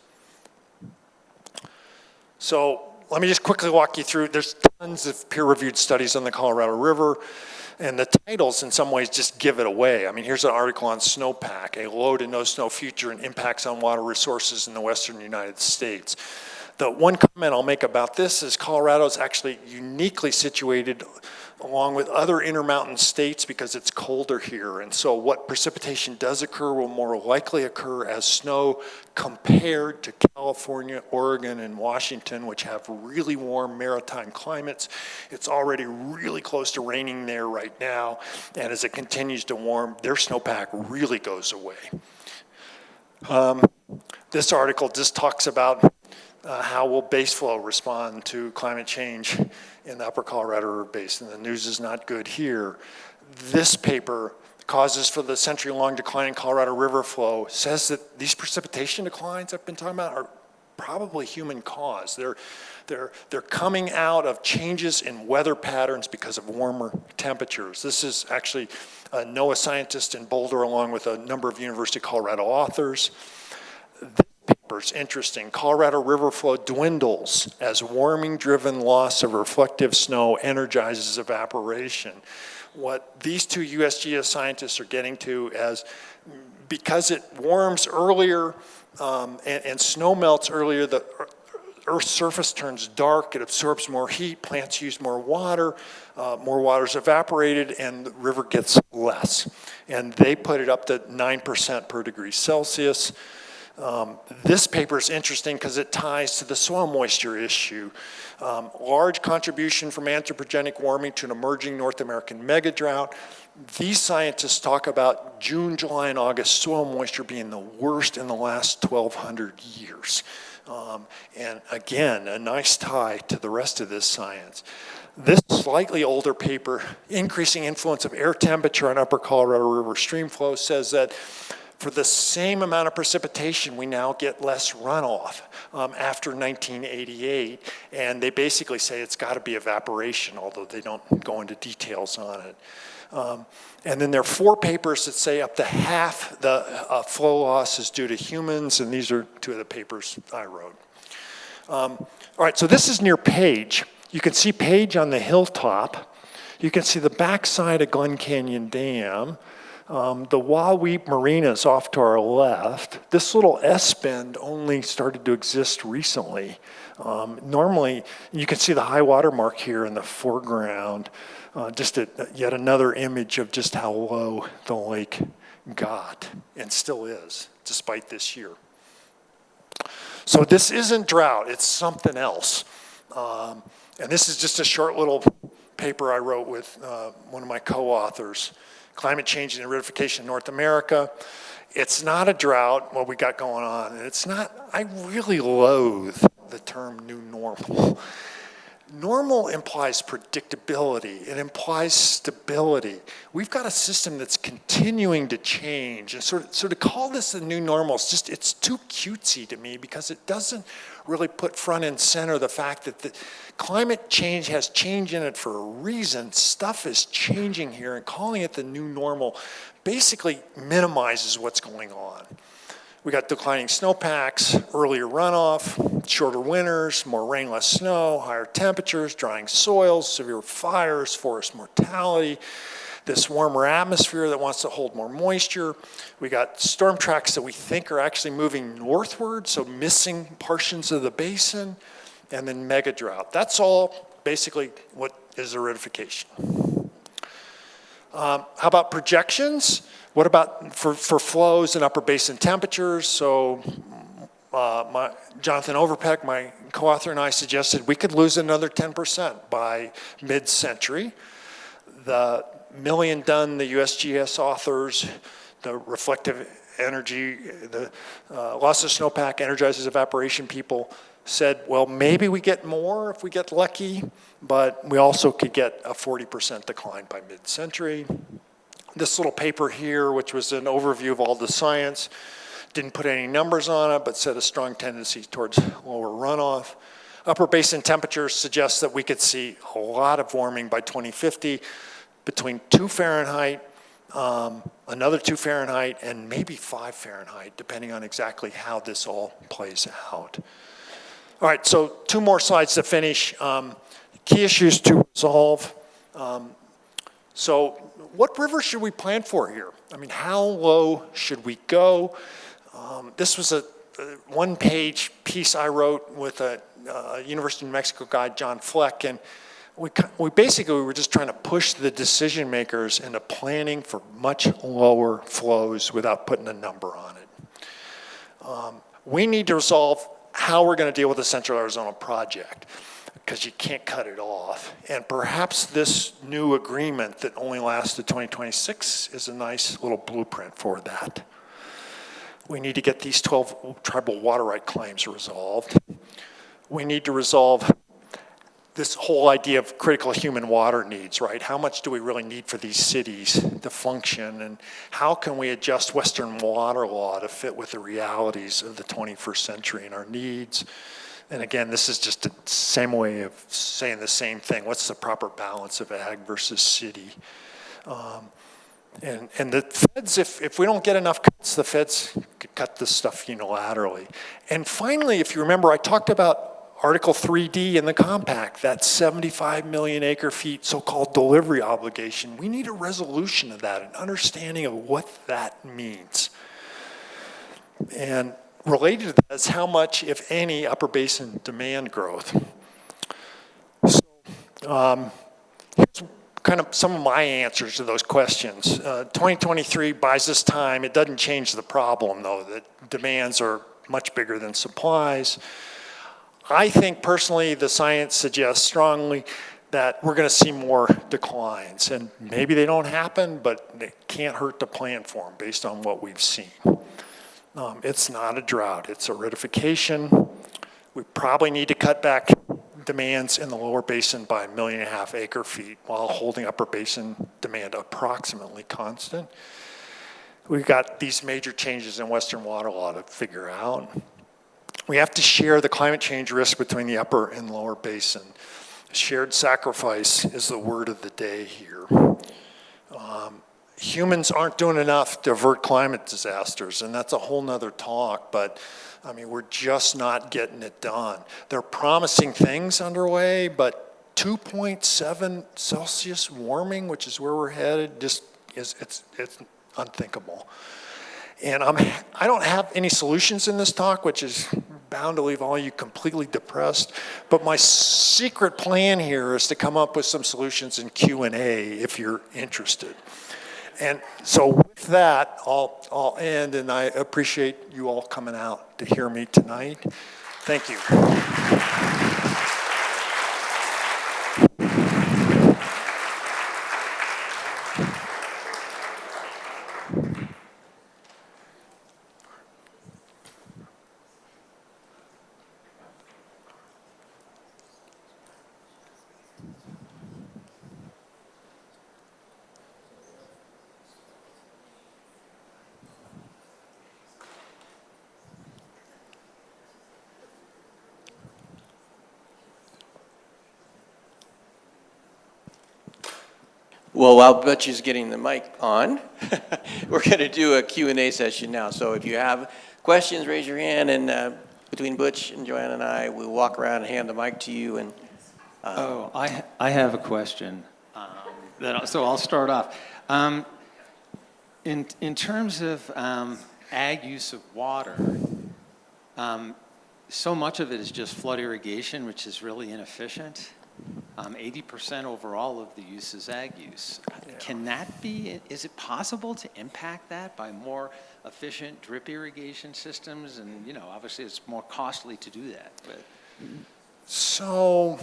So let me just quickly walk you through. There's tons of peer-reviewed studies on the Colorado River, and the titles in some ways just give it away. I mean, here's an article on snowpack, a low to no snow future and impacts on water resources in the western United States. The one comment I'll make about this is Colorado is actually uniquely situated along with other intermountain states because it's colder here. And so what precipitation does occur will more likely occur as snow compared to California, Oregon, and Washington, which have really warm maritime climates. It's already really close to raining there right now. And as it continues to warm, their snowpack really goes away. This article just talks about how will base flow respond to climate change in the Upper Colorado River Basin. The news is not good here. This paper, Causes for the Century-Long Decline in Colorado River Flow, says that these precipitation declines I've been talking about are probably human caused. They're coming out of changes in weather patterns because of warmer temperatures. This is actually a NOAA scientist in Boulder along with a number of University of Colorado authors. This paper's interesting. Colorado river flow dwindles as warming-driven loss of reflective snow energizes evaporation. What these two USGS scientists are getting to as, because it warms earlier and snow melts earlier, the Earth's surface turns dark, it absorbs more heat, plants use more water is evaporated, and the river gets less. And they put it up to 9% per degree Celsius. This paper is interesting because it ties to the soil moisture issue. Large contribution from anthropogenic warming to an emerging North American megadrought. These scientists talk about June, July, and August soil moisture being the worst in the last 1,200 years. And again, a nice tie to the rest of this science. This slightly older paper, Increasing Influence of Air Temperature on Upper Colorado River Stream Flow, says that for the same amount of precipitation, we now get less runoff after 1988. And they basically say it's got to be evaporation, although they don't go into details on it. And then there are 4 papers that say up to half the flow loss is due to humans, and these are 2 of the papers I wrote. All right, so this is near Page. You can see Page on the hilltop. You can see the backside of Glen Canyon Dam. The Wahweap Marina is off to our left. This little S-bend only started to exist recently. Normally, you can see the high water mark here in the foreground. Yet another image of just how low the lake got, and still is, despite this year. So this isn't drought, it's something else. And this is just a short little paper I wrote with one of my co-authors, Climate Change and Aridification in North America. It's not a drought, what we got going on. And it's not, I really loathe the term new normal. Normal implies predictability. It implies stability. We've got a system that's continuing to change. And so to call this the new normal, it's too cutesy to me because it doesn't really put front and center the fact that the climate change has change in it for a reason. Stuff is changing here, and calling it the new normal basically minimizes what's going on. We got declining snowpacks, earlier runoff, shorter winters, more rain, less snow, higher temperatures, drying soils, severe fires, forest mortality, this warmer atmosphere that wants to hold more moisture. We got storm tracks that we think are actually moving northward, so missing portions of the basin, and then mega drought. That's all basically what is aridification. How about projections? What about for flows and upper basin temperatures? So Jonathan Overpeck, my co-author, and I suggested we could lose another 10% by mid-century. The million done, the USGS authors, the reflective energy, the loss of snowpack energizes evaporation people said, well, maybe we get more if we get lucky, but we also could get a 40% decline by mid-century. This little paper here, which was an overview of all the science, didn't put any numbers on it, but said a strong tendency towards lower runoff. Upper basin temperatures suggest that we could see a lot of warming by 2050, between 2 Fahrenheit, another 2 Fahrenheit, and maybe 5 Fahrenheit, depending on exactly how this all plays out. All right, so 2 more slides to finish. Key issues to resolve. So what river should we plan for here? I mean, how low should we go? This was a one-page piece I wrote with a University of New Mexico guy, John Fleck, and we basically were just trying to push the decision makers into planning for much lower flows without putting a number on it. We need to resolve how we're going to deal with the Central Arizona project, because you can't cut it off. And perhaps this new agreement that only lasts to 2026 is a nice little blueprint for that. We need to get these 12 tribal water right claims resolved. We need to resolve this whole idea of critical human water needs, right? How much do we really need for these cities to function, and how can we adjust Western water law to fit with the realities of the 21st century and our needs? And again, this is just the same way of saying the same thing. What's the proper balance of ag versus city? And the feds, if we don't get enough cuts, the feds could cut this stuff unilaterally. And finally, if you remember, I talked about Article 3D in the compact, that 75 million acre feet so-called delivery obligation. We need a resolution of that, an understanding of what that means. And related to that is how much, if any, upper basin demand growth. So here's kind of some of my answers to those questions. 2023 buys us time. It doesn't change the problem, though, that demands are much bigger than supplies. I think personally the science suggests strongly that we're going to see more declines, and maybe they don't happen, but it can't hurt to plan for them based on what we've seen. It's not a drought, it's aridification. We probably need to cut back demands in the lower basin by 1.5 million acre feet while holding upper basin demand approximately constant. We've got these major changes in Western water law to figure out. We have to share the climate change risk between the upper and lower basin. Shared sacrifice is the word of the day here. Humans aren't doing enough to avert climate disasters, and that's a whole nother talk, but I mean, we're just not getting it done. There are promising things underway, but 2.7 Celsius warming, which is where we're headed, just it's unthinkable. And I don't have any solutions in this talk, which is bound to leave all you completely depressed. But my secret plan here is to come up with some solutions in Q&A if you're interested. And so with that, I'll end, and I appreciate you all coming out to hear me tonight. Thank you. Well, while Butch is getting the mic on, we're going to do a Q&A session now. So if you have questions, raise your hand, and between Butch and Joanne and I, we'll walk around and hand the mic to you. And I have a question. So I'll start off. In terms of ag use of water, so much of it is just flood irrigation, which is really inefficient. 80% overall of the use is ag use. Yeah. Can that be, is it possible to impact that by more efficient drip irrigation systems? And, you know, obviously it's more costly to do that. But. So,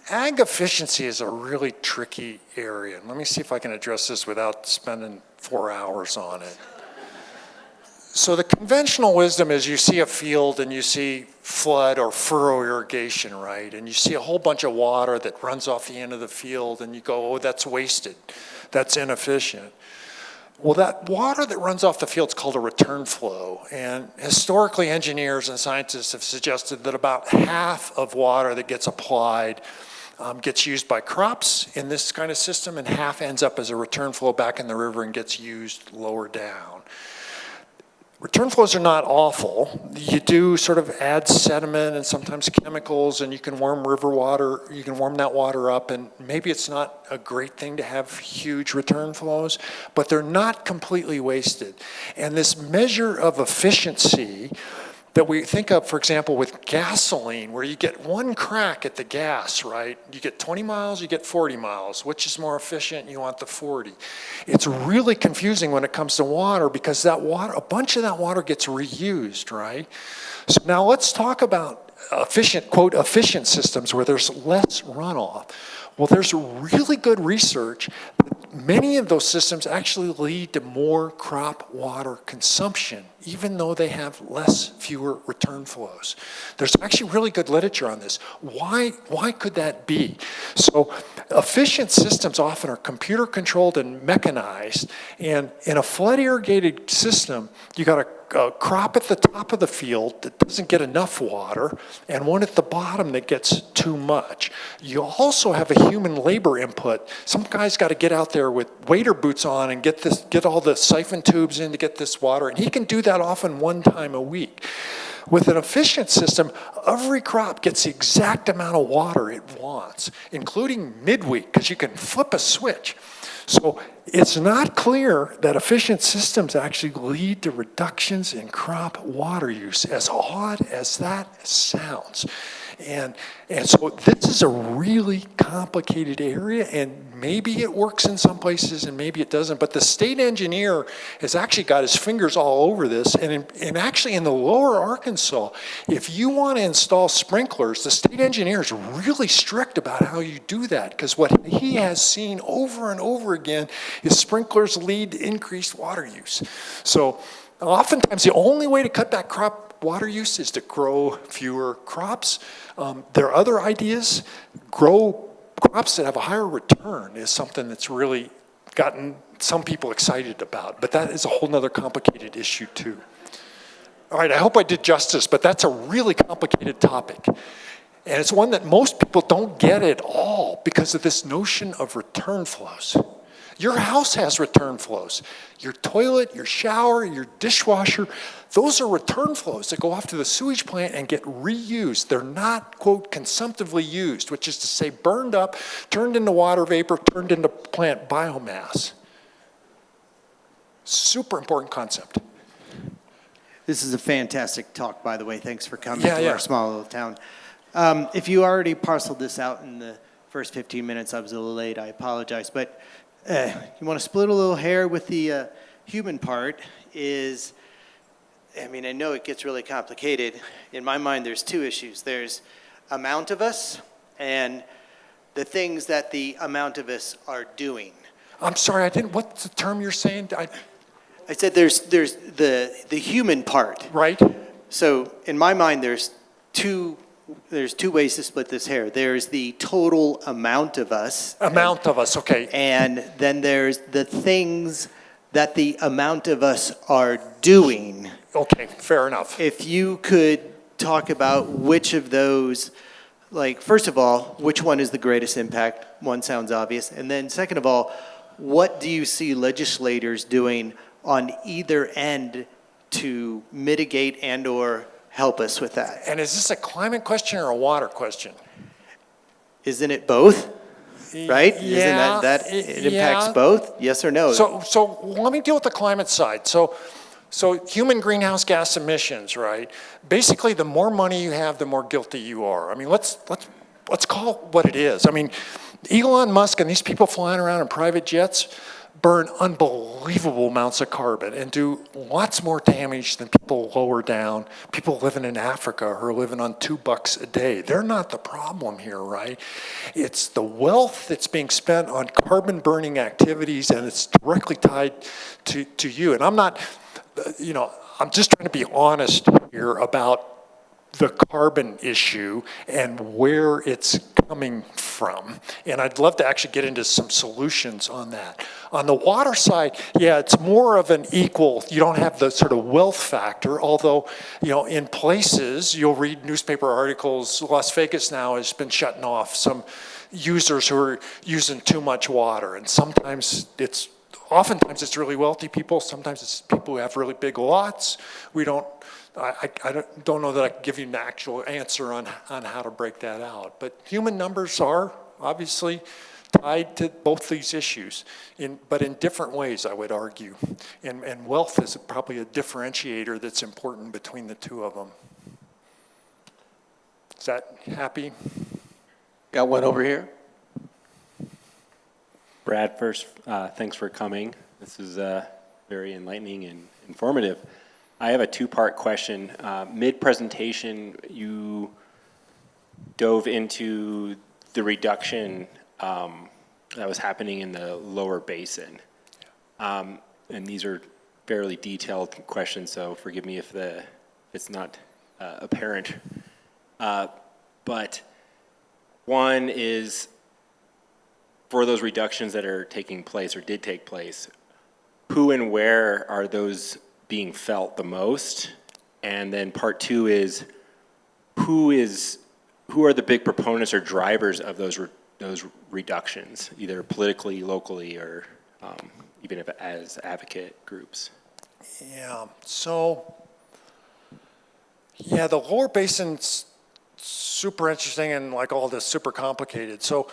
ag efficiency is a really tricky area. And let me see if I can address this without spending 4 hours on it. So the conventional wisdom is you see a field and you see flood or furrow irrigation, right? And you see a whole bunch of water that runs off the end of the field and you go, oh, that's wasted. That's inefficient. Well, that water that runs off the field is called a return flow. And historically, engineers and scientists have suggested that about half of water that gets applied gets used by crops in this kind of system, and half ends up as a return flow back in the river and gets used lower down. Return flows are not awful. You do sort of add sediment and sometimes chemicals, and you can warm river water, you can warm that water up, and maybe it's not a great thing to have huge return flows, but they're not completely wasted. And this measure of efficiency that we think of, for example, with gasoline, where you get one crack at the gas, right? You get 20 miles, you get 40 miles. Which is more efficient? You want the 40. It's really confusing when it comes to water because that water, a bunch of that water gets reused, right? So now let's talk about efficient, quote, efficient systems where there's less runoff. Well, there's really good research that many of those systems actually lead to more crop water consumption, even though they have fewer return flows. There's actually really good literature on this. Why could that be? So efficient systems often are computer controlled and mechanized, and in a flood irrigated system, you got a crop at the top of the field that doesn't get enough water and one at the bottom that gets too much. You also have a human labor input. Some guy's got to get out there with waiter boots on and get all the siphon tubes in to get this water, and he can do that often one time a week. With an efficient system, every crop gets the exact amount of water it wants, including midweek, because you can flip a switch. So it's not clear that efficient systems actually lead to reductions in crop water use, as odd as that sounds. And so this is a really complicated area, and maybe it works in some places and maybe it doesn't, but the state engineer has actually got his fingers all over this, and actually in the lower Arkansas, if you want to install sprinklers, the state engineer is really strict about how you do that, because what he has seen over and over again is sprinklers lead to increased water use. So oftentimes the only way to cut back crop water use is to grow fewer crops. There are other ideas. Grow crops that have a higher return is something that's really gotten some people excited about, but that is a whole nother complicated issue too. All right, I hope I did justice, but that's a really complicated topic. And it's one that most people don't get at all because of this notion of return flows. Your house has return flows. Your toilet, your shower, your dishwasher, those are return flows that go off to the sewage plant and get reused. They're not, quote, consumptively used, which is to say burned up, turned into water vapor, turned into plant biomass. Super important concept. This is a fantastic talk, by the way. Thanks for coming Yeah, to yeah. our small little town. If you already parceled this out in the first 15 minutes, I was a little late. I apologize. But you want to split a little hair with the human part is, I mean, I know it gets really complicated. In my mind, there's two issues. There's amount of us and the things that the amount of us are doing. I'm sorry, I didn't, what's the term you're saying? I said there's the human part. Right? So in my mind, there's two ways to split this hair. There's the total amount of us. Amount of us, okay. And then there's the things that the amount of us are doing. Okay, fair enough. If you could talk about which of those, like, first of all, which one is the greatest impact? One sounds obvious. And then second of all, what do you see legislators doing on either end to mitigate and or help us with that? And is this a climate question or a water question? Isn't it both? Right? Yeah, Isn't that it impacts both? Yes or no? So let me deal with the climate side. So human greenhouse gas emissions, right? Basically, the more money you have, the more guilty you are. I mean, let's call it what it is. I mean, Elon Musk and these people flying around in private jets burn unbelievable amounts of carbon and do lots more damage than people lower down, people living in Africa who are living on $2 a day. They're not the problem here, right? It's the wealth that's being spent on carbon burning activities, and it's directly tied to you. And I'm not, I'm just trying to be honest here about the carbon issue and where it's coming from. And I'd love to actually get into some solutions on that. On the water side, yeah, it's more of an equal, you don't have the sort of wealth factor, although, in places, you'll read newspaper articles, Las Vegas now has been shutting off some users who are using too much water. And oftentimes it's really wealthy people, sometimes it's people who have really big lots. I don't know that I can give you an actual answer on how to break that out. But human numbers are obviously tied to both these issues, but in different ways, I would argue. And wealth is probably a differentiator that's important between the two of them. Is that happy? Got one over here. Brad, first, thanks for coming. This is very enlightening and informative. I have a two-part question. Mid-presentation, you dove into the reduction that was happening in the lower basin. And these are fairly detailed questions, so forgive me if it's not apparent. But one is, for those reductions that are taking place or did take place, who and where are those being felt the most? And then part two is, who are the big proponents or drivers of those reductions, either politically, locally, or even if as advocate groups? Yeah, so, the lower basin's super interesting and like all this super complicated. So,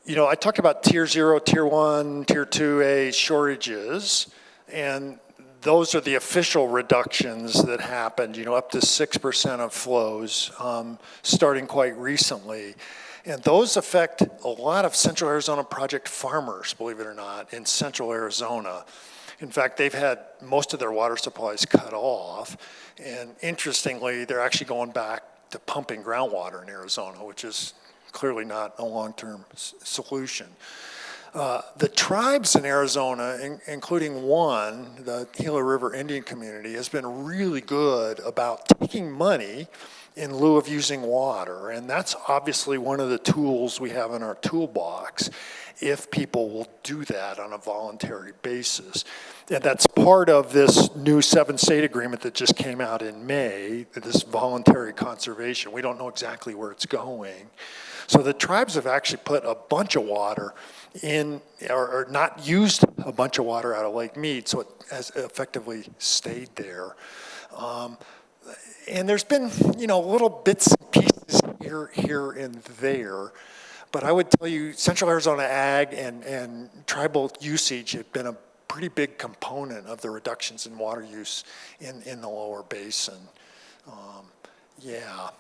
I talked about tier 0, tier 1, tier 2A shortages, and those are the official reductions that happened, up to 6% of flows starting quite recently. And those affect a lot of Central Arizona project farmers, believe it or not, in Central Arizona. In fact, they've had most of their water supplies cut off. And interestingly, they're actually going back to pumping groundwater in Arizona, which is clearly not a long-term solution. The tribes in Arizona, including one, the Gila River Indian community, has been really good about taking money in lieu of using water. And that's obviously one of the tools we have in our toolbox if people will do that on a voluntary basis. And that's part of this new 7-state agreement that just came out in May, this voluntary conservation. We don't know exactly where it's going. So the tribes have actually put a bunch of water in, or not used a bunch of water out of Lake Mead, so it has effectively stayed there. And there's been, little bits and pieces here and there, but I would tell you Central Arizona ag and tribal usage have been a pretty big component of the reductions in water use in the lower basin. Yeah.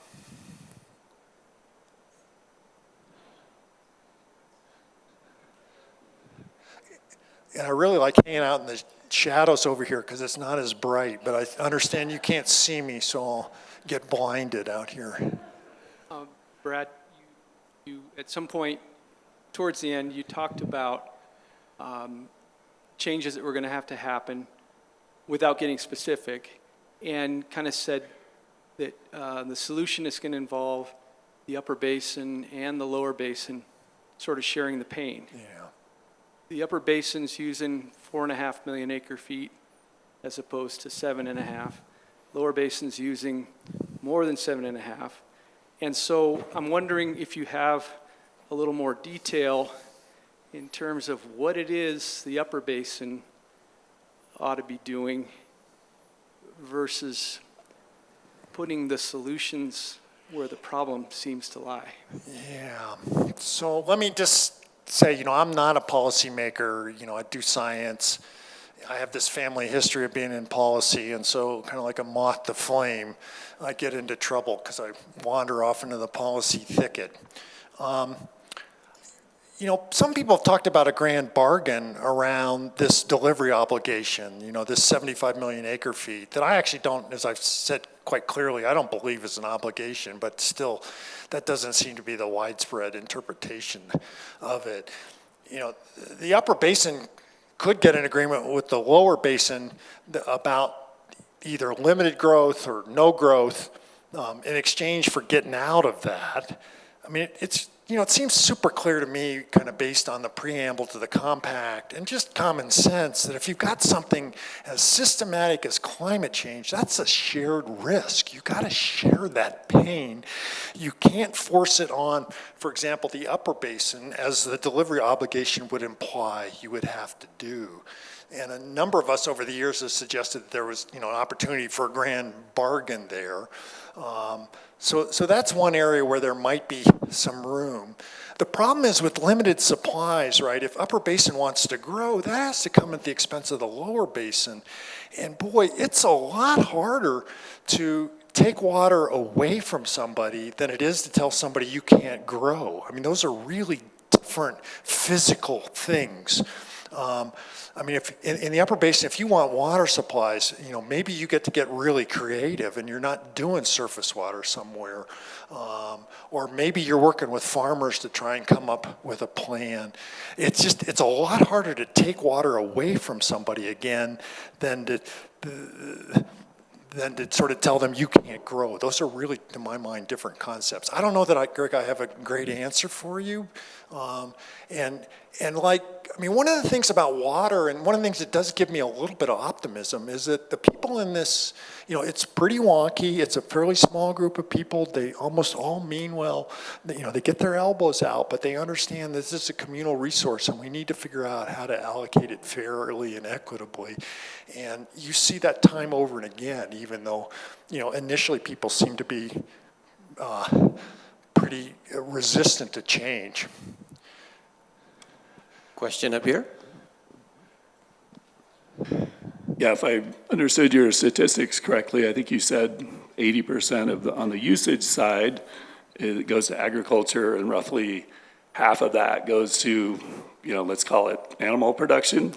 And I really like hanging out in the shadows over here because it's not as bright, but I understand you can't see me, so I'll get blinded out here. Brad, you at some point towards the end, you talked about changes that were going to have to happen without getting specific, and kind of said that the solution is going to involve the Upper Basin and the Lower Basin sort of sharing the pain. Yeah. The Upper Basin's using 4.5 million acre feet as opposed to 7.5. Lower Basin's using more than 7.5. And so I'm wondering if you have a little more detail in terms of what it is the Upper Basin ought to be doing versus putting the solutions where the problem seems to lie. Yeah. So let me just say, I'm not a policymaker. I do science. I have this family history of being in policy, and so kind of like a moth to flame, I get into trouble because I wander off into the policy thicket. Some people have talked about a grand bargain around this delivery obligation, this 75 million acre feet that I actually don't, as I've said quite clearly, I don't believe is an obligation, but still, that doesn't seem to be the widespread interpretation of it. The Upper Basin could get an agreement with the Lower Basin about either limited growth or no growth in exchange for getting out of that. I mean, it seems super clear to me, kind of based on the preamble to the compact and just common sense, that if you've got something as systematic as climate change, that's a shared risk. You've got to share that pain. You can't force it on, for example, the Upper Basin, as the delivery obligation would imply you would have to do. And a number of us over the years have suggested that there was, an opportunity for a grand bargain there. So that's one area where there might be some room. The problem is with limited supplies, right? If Upper Basin wants to grow, that has to come at the expense of the Lower Basin. And boy, it's a lot harder to take water away from somebody than it is to tell somebody you can't grow. I mean, those are really different physical things. If in the Upper Basin, if you want water supplies, maybe you get to get really creative and you're not doing surface water somewhere. Or maybe you're working with farmers to try and come up with a plan. It's a lot harder to take water away from somebody again than to sort of tell them you can't grow. Those are really, to my mind, different concepts. I don't know that, Greg, I have a great answer for you. One of the things about water, and one of the things that does give me a little bit of optimism, is that the people in this, it's pretty wonky. It's a fairly small group of people. They almost all mean well. They get their elbows out, but they understand this is a communal resource, and we need to figure out how to allocate it fairly and equitably. And you see that time over and again, even though, initially people seem to be pretty resistant to change. Question up here? Yeah, if I understood your statistics correctly, I think you said 80% on the usage side, it goes to agriculture, and roughly half of that goes to, let's call it animal production,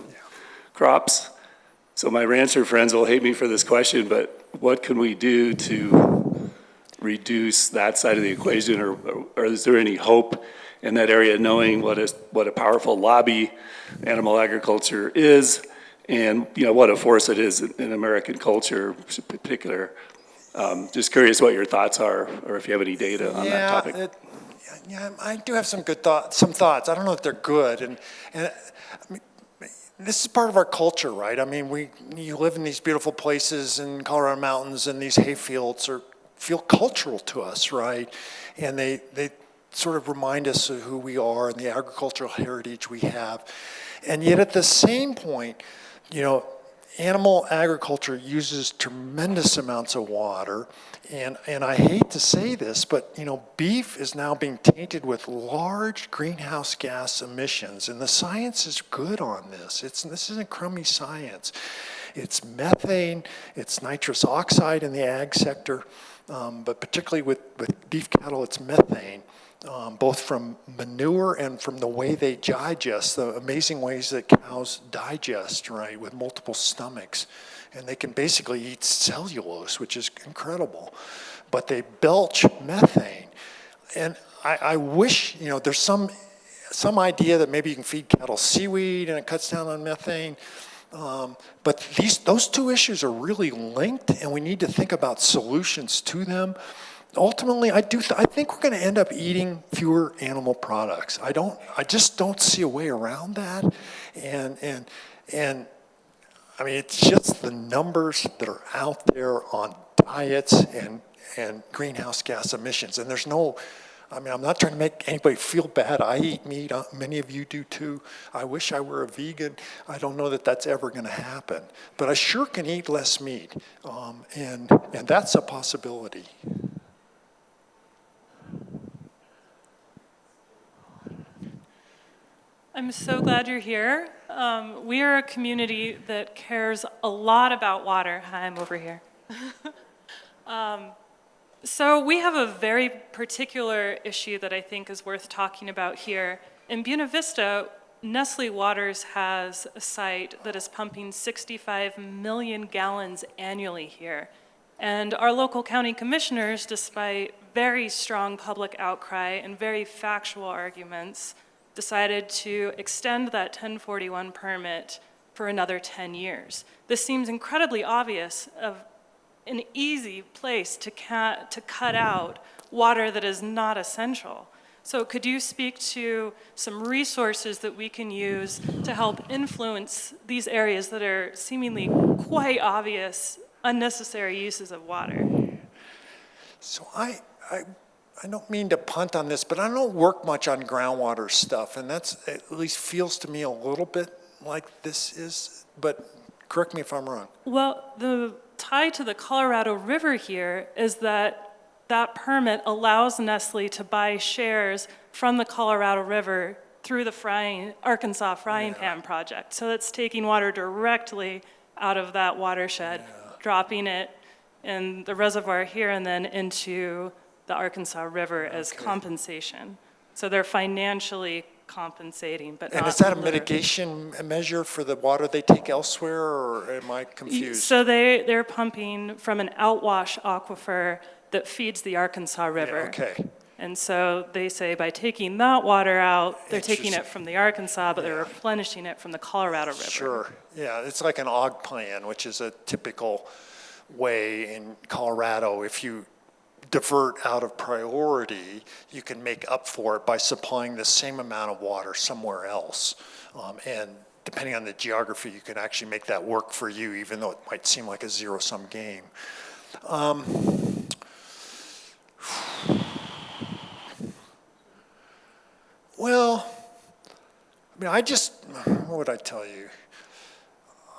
crops. So my rancher friends will hate me for this question, but what can we do to reduce that side of the equation, or is there any hope in that area, knowing what a powerful lobby animal agriculture is, and what a force it is in American culture in particular. Just curious what your thoughts are, or if you have any data on that topic. Yeah, I do have some thoughts. I don't know if they're good, and I mean, this is part of our culture, right? I mean, you live in these beautiful places in Colorado mountains, and these hay fields feel cultural to us, right? And they sort of remind us of who we are and the agricultural heritage we have. And yet at the same point, animal agriculture uses tremendous amounts of water, and I hate to say this, but beef is now being tainted with large greenhouse gas emissions, and the science is good on this. This isn't crummy science. It's methane, it's nitrous oxide in the ag sector, but particularly with beef cattle, it's methane. Both from manure and from the way they digest, the amazing ways that cows digest, right, with multiple stomachs. And they can basically eat cellulose, which is incredible. But they belch methane. And I wish, there's some idea that maybe you can feed cattle seaweed and it cuts down on methane. But those two issues are really linked, and we need to think about solutions to them. Ultimately, I think we're going to end up eating fewer animal products. I just don't see a way around that. And I mean, it's just the numbers that are out there on diets and greenhouse gas emissions. And I'm not trying to make anybody feel bad. I eat meat. Many of you do too. I wish I were a vegan. I don't know that that's ever going to happen. But I sure can eat less meat. And that's a possibility. I'm so glad you're here. We are a community that cares a lot about water. Hi, I'm over here. So we have a very particular issue that I think is worth talking about here. In Buena Vista, Nestle Waters has a site that is pumping 65 million gallons annually here. And our local county commissioners, despite very strong public outcry and very factual arguments, decided to extend that 1041 permit for another 10 years. This seems incredibly obvious of an easy place to cut out water that is not essential. So could you speak to some resources that we can use to help influence these areas that are seemingly quite obvious, unnecessary uses of water? So I don't mean to punt on this, but I don't work much on groundwater stuff, and that's at least feels to me a little bit like this is, but correct me if I'm wrong. Well, the tie to the Colorado River here is that permit allows Nestle to buy shares from the Colorado River through the Arkansas Frying Pan project. So it's taking water directly out of that watershed, dropping it in the reservoir here and then into the Arkansas River as compensation. So they're financially compensating, but And is that a mitigation measure for the water they take elsewhere, or am I confused? So they're pumping from an outwash aquifer that feeds the Arkansas River. Yeah, okay. And so they say by taking that water out, they're taking it from the Arkansas, but they're replenishing it from the Colorado River. Sure, yeah, it's like an OG plan, which is a typical way in Colorado. If you divert out of priority, you can make up for it by supplying the same amount of water somewhere else. And depending on the geography, you can actually make that work for you, even though it might seem like a zero-sum game. Well, I mean, what would I tell you?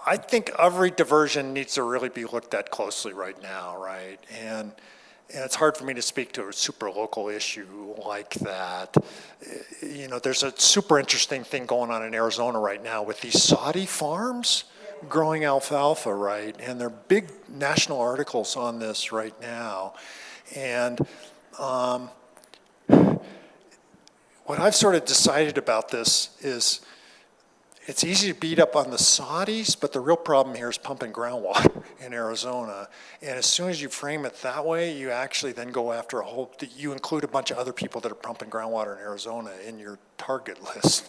I think every diversion needs to really be looked at closely right now, right? And it's hard for me to speak to a super local issue like that. There's a super interesting thing going on in Arizona right now with these Saudi farms growing alfalfa, right? And there are big national articles on this right now. And what I've sort of decided about this is it's easy to beat up on the Saudis, but the real problem here is pumping groundwater in Arizona. And as soon as you frame it that way, you actually then go after you include a bunch of other people that are pumping groundwater in Arizona in your target list.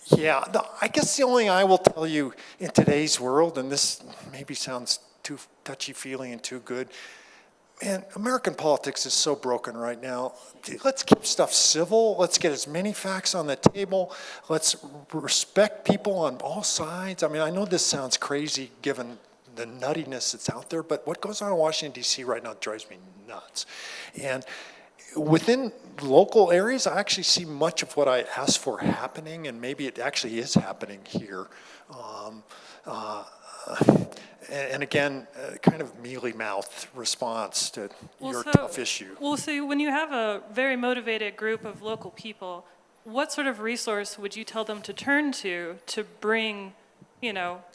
Yeah, I guess the only thing I will tell you in today's world, and this maybe sounds too touchy-feely and too good, man, American politics is so broken right now. Let's keep stuff civil. Let's get as many facts on the table. Let's respect people on all sides. I mean, I know this sounds crazy given the nuttiness that's out there, but what goes on in Washington, D.C. right now drives me nuts. And within local areas, I actually see much of what I asked for happening, and maybe it actually is happening here. And again, kind of mealy-mouthed response to your tough issue. Well, so when you have a very motivated group of local people, what sort of resource would you tell them to turn to bring,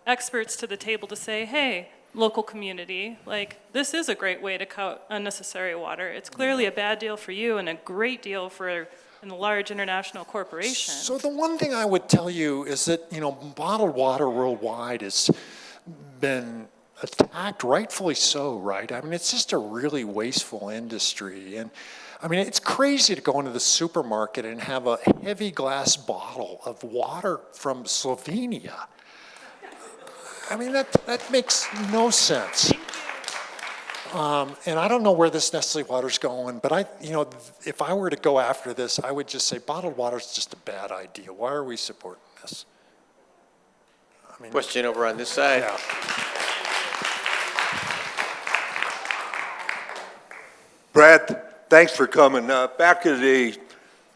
experts to the table to say, hey, local community, like, this is a great way to cut unnecessary water. It's clearly a bad deal for you and a great deal for a large international corporation. So the one thing I would tell you is that, bottled water worldwide is been attacked, rightfully so, right? I mean, it's just a really wasteful industry. And I mean, it's crazy to go into the supermarket and have a heavy glass bottle of water from Slovenia. I mean, that makes no sense. And I don't know where this Nestle water's going, but if I were to go after this, I would just say bottled water is just a bad idea. Why are we supporting this? I mean, Question over on this side. yeah. Brad, thanks for coming. Back at a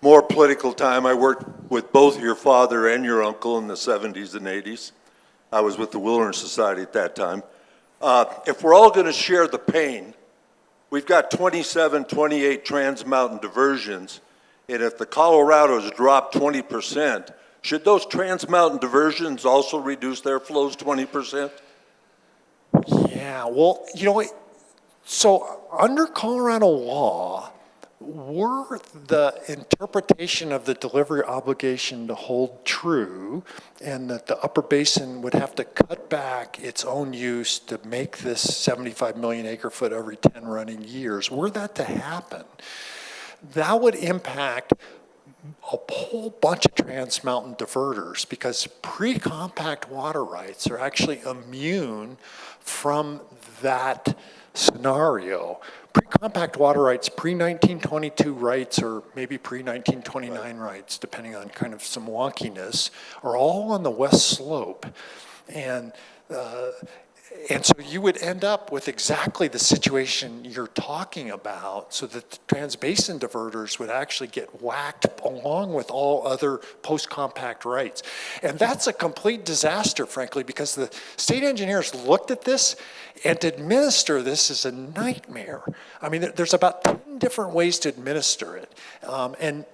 more political time, I worked with both your father and your uncle in the 70s and 80s. I was with the Wilderness Society at that time. If we're all going to share the pain, we've got 27, 28 trans-mountain diversions, and if the Colorados drop 20%, should those trans-mountain diversions also reduce their flows 20%? Yeah, well, so under Colorado law, were the interpretation of the delivery obligation to hold true, and that the Upper Basin would have to cut back its own use to make this 75 million acre foot every 10 running years, were that to happen, that would impact a whole bunch of trans-mountain diverters, because pre-compact water rights are actually immune from that scenario. Pre-compact water rights, pre-1922 rights, or maybe pre-1929 rights, depending on kind of some wonkiness, are all on the west slope. And so you would end up with exactly the situation you're talking about, so that the trans-basin diverters would actually get whacked along with all other post-compact rights. And that's a complete disaster, frankly, because the state engineers looked at this, and to administer this is a nightmare. I mean, there's about 10 different ways to administer it, and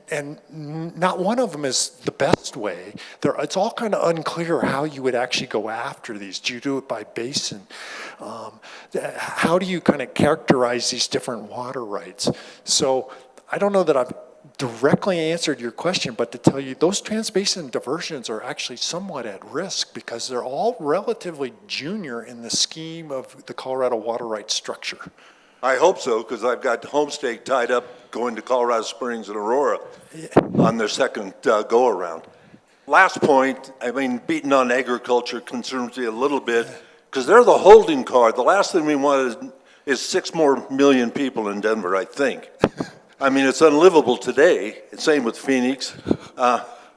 not one of them is the best way. It's all kind of unclear how you would actually go after these. Do you do it by basin? How do you kind of characterize these different water rights? So I don't know that I've directly answered your question, but to tell you, those trans-basin diversions are actually somewhat at risk because they're all relatively junior in the scheme of the Colorado water rights structure. I hope so, because I've got Homestake tied up going to Colorado Springs and Aurora on their second go-around. Last point, I mean, beating on agriculture concerns me a little bit, because they're the holding card. The last thing we want is 6 more million people in Denver, I think. I mean, it's unlivable today. Same with Phoenix.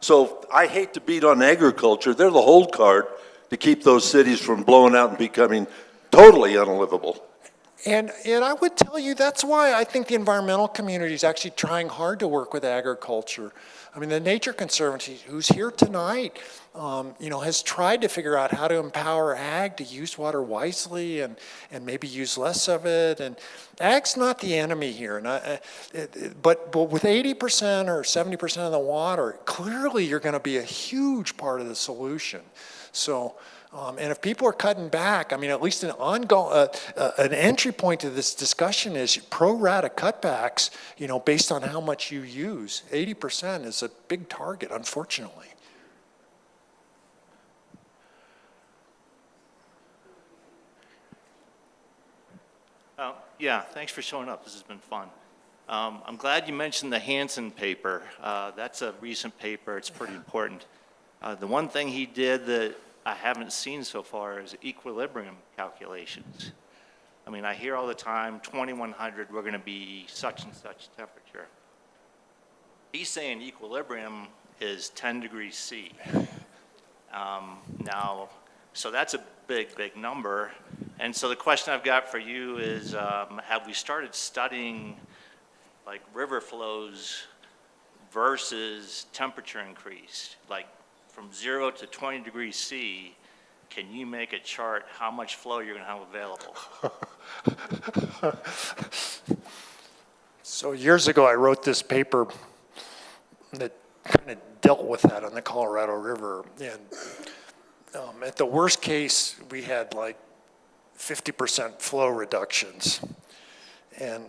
So I hate to beat on agriculture. They're the hold card to keep those cities from blowing out and becoming totally unlivable. And I would tell you that's why I think the environmental community is actually trying hard to work with agriculture. I mean, the Nature Conservancy, who's here tonight, has tried to figure out how to empower ag to use water wisely and maybe use less of it. And ag's not the enemy here. But with 80% or 70% of the water, clearly you're going to be a huge part of the solution. So And if people are cutting back, I mean, at least an entry point to this discussion is pro rata cutbacks, based on how much you use. 80% is a big target, unfortunately. Yeah, thanks for showing up. This has been fun. I'm glad you mentioned the Hansen paper. That's a recent paper. It's pretty important. The one thing he did that I haven't seen so far is equilibrium calculations. I mean, I hear all the time, 2100, we're going to be such and such temperature. He's saying equilibrium is 10 degrees C. Now, so that's a big, big number. And so the question I've got for you is, have we started studying like river flows versus temperature increase? Like from 0 to 20 degrees C, can you make a chart how much flow you're going to have available? So years ago, I wrote this paper that kind of dealt with that on the Colorado River. And at the worst case, we had like 50% flow reductions. And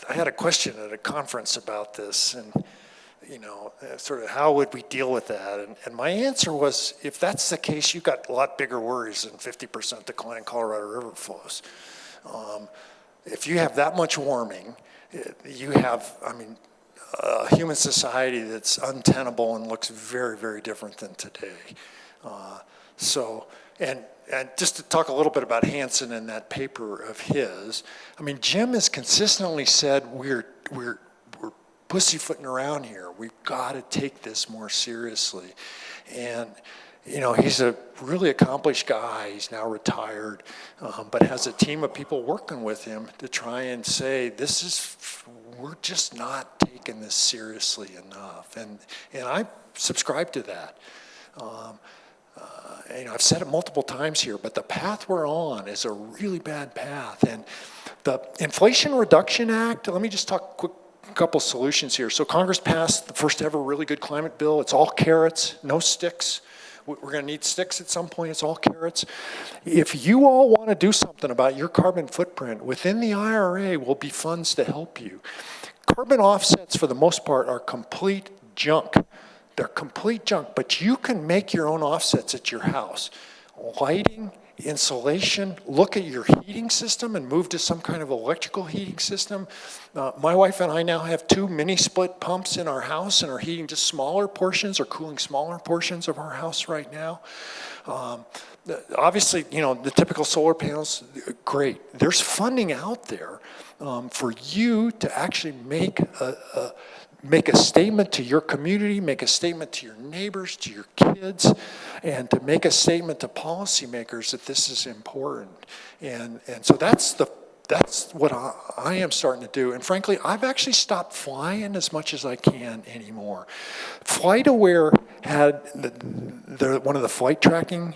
I had a question at a conference about this, and sort of how would we deal with that? And my answer was, if that's the case, you've got a lot bigger worries than 50% decline in Colorado River flows. If you have that much warming, you have, a human society that's untenable and looks very, very different than today. And just to talk a little bit about Hansen and that paper of his, Jim has consistently said we're pussyfooting around here. We've got to take this more seriously. And, he's a really accomplished guy. He's now retired, but has a team of people working with him to try and say, we're just not taking this seriously enough. And I subscribe to that. I've said it multiple times here, but the path we're on is a really bad path. And the Inflation Reduction Act, let me just talk a couple solutions here. So Congress passed the first ever really good climate bill. It's all carrots, no sticks. We're going to need sticks at some point. It's all carrots. If you all want to do something about your carbon footprint, within the IRA will be funds to help you. Carbon offsets, for the most part, are complete junk. They're complete junk, but you can make your own offsets at your house. Lighting, insulation, look at your heating system and move to some kind of electrical heating system. My wife and I now have 2 mini split pumps in our house and are heating just smaller portions or cooling smaller portions of our house right now. Obviously, the typical solar panels, great. There's funding out there for you to actually make a statement to your community, make a statement to your neighbors, to your kids, and to make a statement to policymakers that this is important. And so that's what I am starting to do. And frankly, I've actually stopped flying as much as I can anymore. FlightAware had one of the flight tracking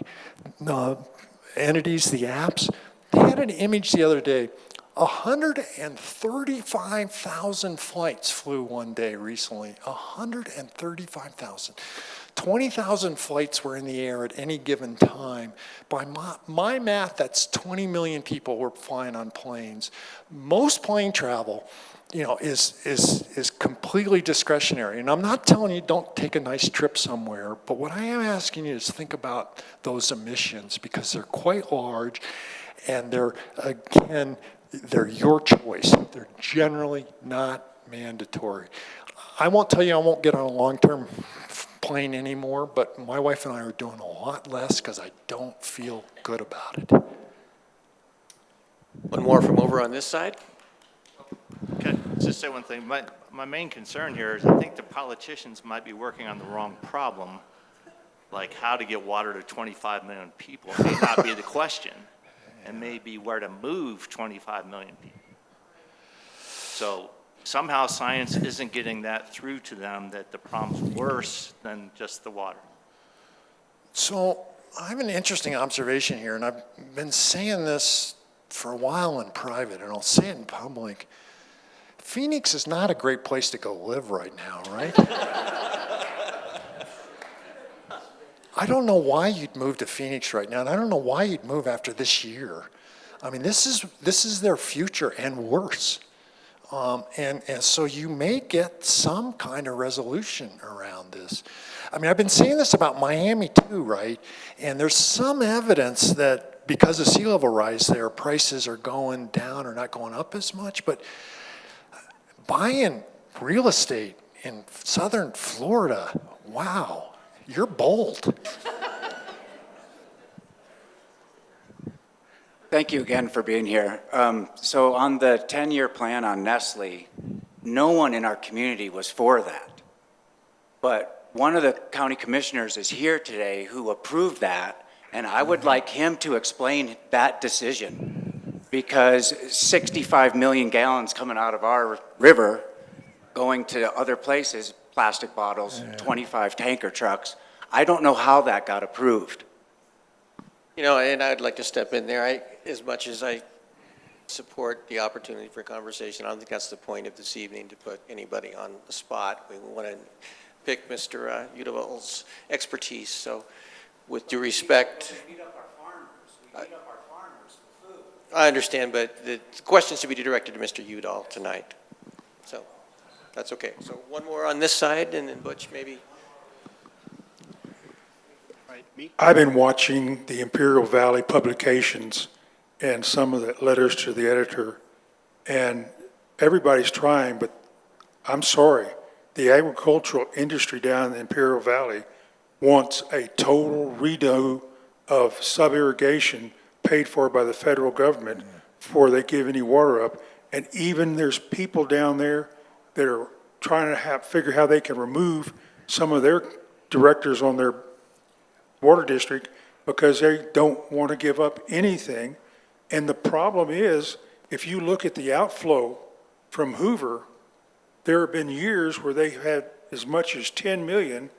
entities, the apps. They had an image the other day. 135,000 flights flew one day recently. 135,000. 20,000 flights were in the air at any given time. By my math, that's 20 million people were flying on planes. Most plane travel, is completely discretionary. And I'm not telling you don't take a nice trip somewhere, but what I am asking you is think about those emissions, because they're quite large, and they're your choice. They're generally not mandatory. I won't tell you I won't get on a long-term plane anymore, but my wife and I are doing a lot less because I don't feel good about it. One more from over on this side. Okay, let's just say one thing. My main concern here is I think the politicians might be working on the wrong problem, like how to get water to 25 million people may not be the question. And maybe where to move 25 million people. So somehow science isn't getting that through to them, that the problem's worse than just the water. So I have an interesting observation here, and I've been saying this for a while in private, and I'll say it in public. Phoenix is not a great place to go live right now, right? I don't know why you'd move to Phoenix right now, and I don't know why you'd move after this year. I mean, this is their future and worse. And so you may get some kind of resolution around this. I mean, I've been saying this about Miami too, right? And there's some evidence that because of sea level rise there, prices are going down or not going up as much. But buying real estate in southern Florida, wow, you're bold. Thank you again for being here. So on the 10-year plan on Nestle, no one in our community was for that. But one of the county commissioners is here today who approved that, and I would like him to explain that decision, because 65 million gallons coming out of our river going to other places, plastic bottles, 25 tanker trucks, I don't know how that got approved. You know, and I'd like to step in there. As much as I support the opportunity for conversation, I don't think that's the point of this evening, to put anybody on the spot. We want to pick Mr. Udall's expertise. So with due respect. We beat up our farmers for food. I understand, but the question should be directed to Mr. Udall tonight. So that's okay. So one more on this side, and then Butch, maybe. I've been watching the Imperial Valley publications and some of the letters to the editor, and everybody's trying, but I'm sorry, the agricultural industry down in the Imperial Valley wants a total redo of sub-irrigation paid for by the federal government before they give any water up. And even there's people down there that are trying to figure how they can remove some of their directors on their water district because they don't want to give up anything. And the problem is, if you look at the outflow from Hoover, there have been years where they had as much as 10 million,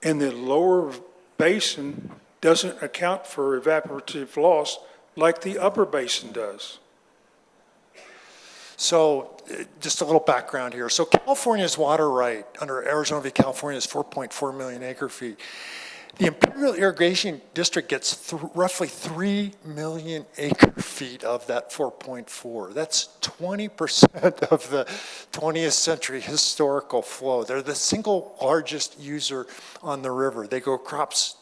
and the lower basin doesn't account for evaporative loss like the upper basin does. So just a little background here. So California's water right under Arizona v. California is 4.4 million acre feet. The Imperial Irrigation District gets roughly 3 million acre feet of that 4.4. That's 20% of the 20th century historical flow. They're the single largest user on the river. They grow crops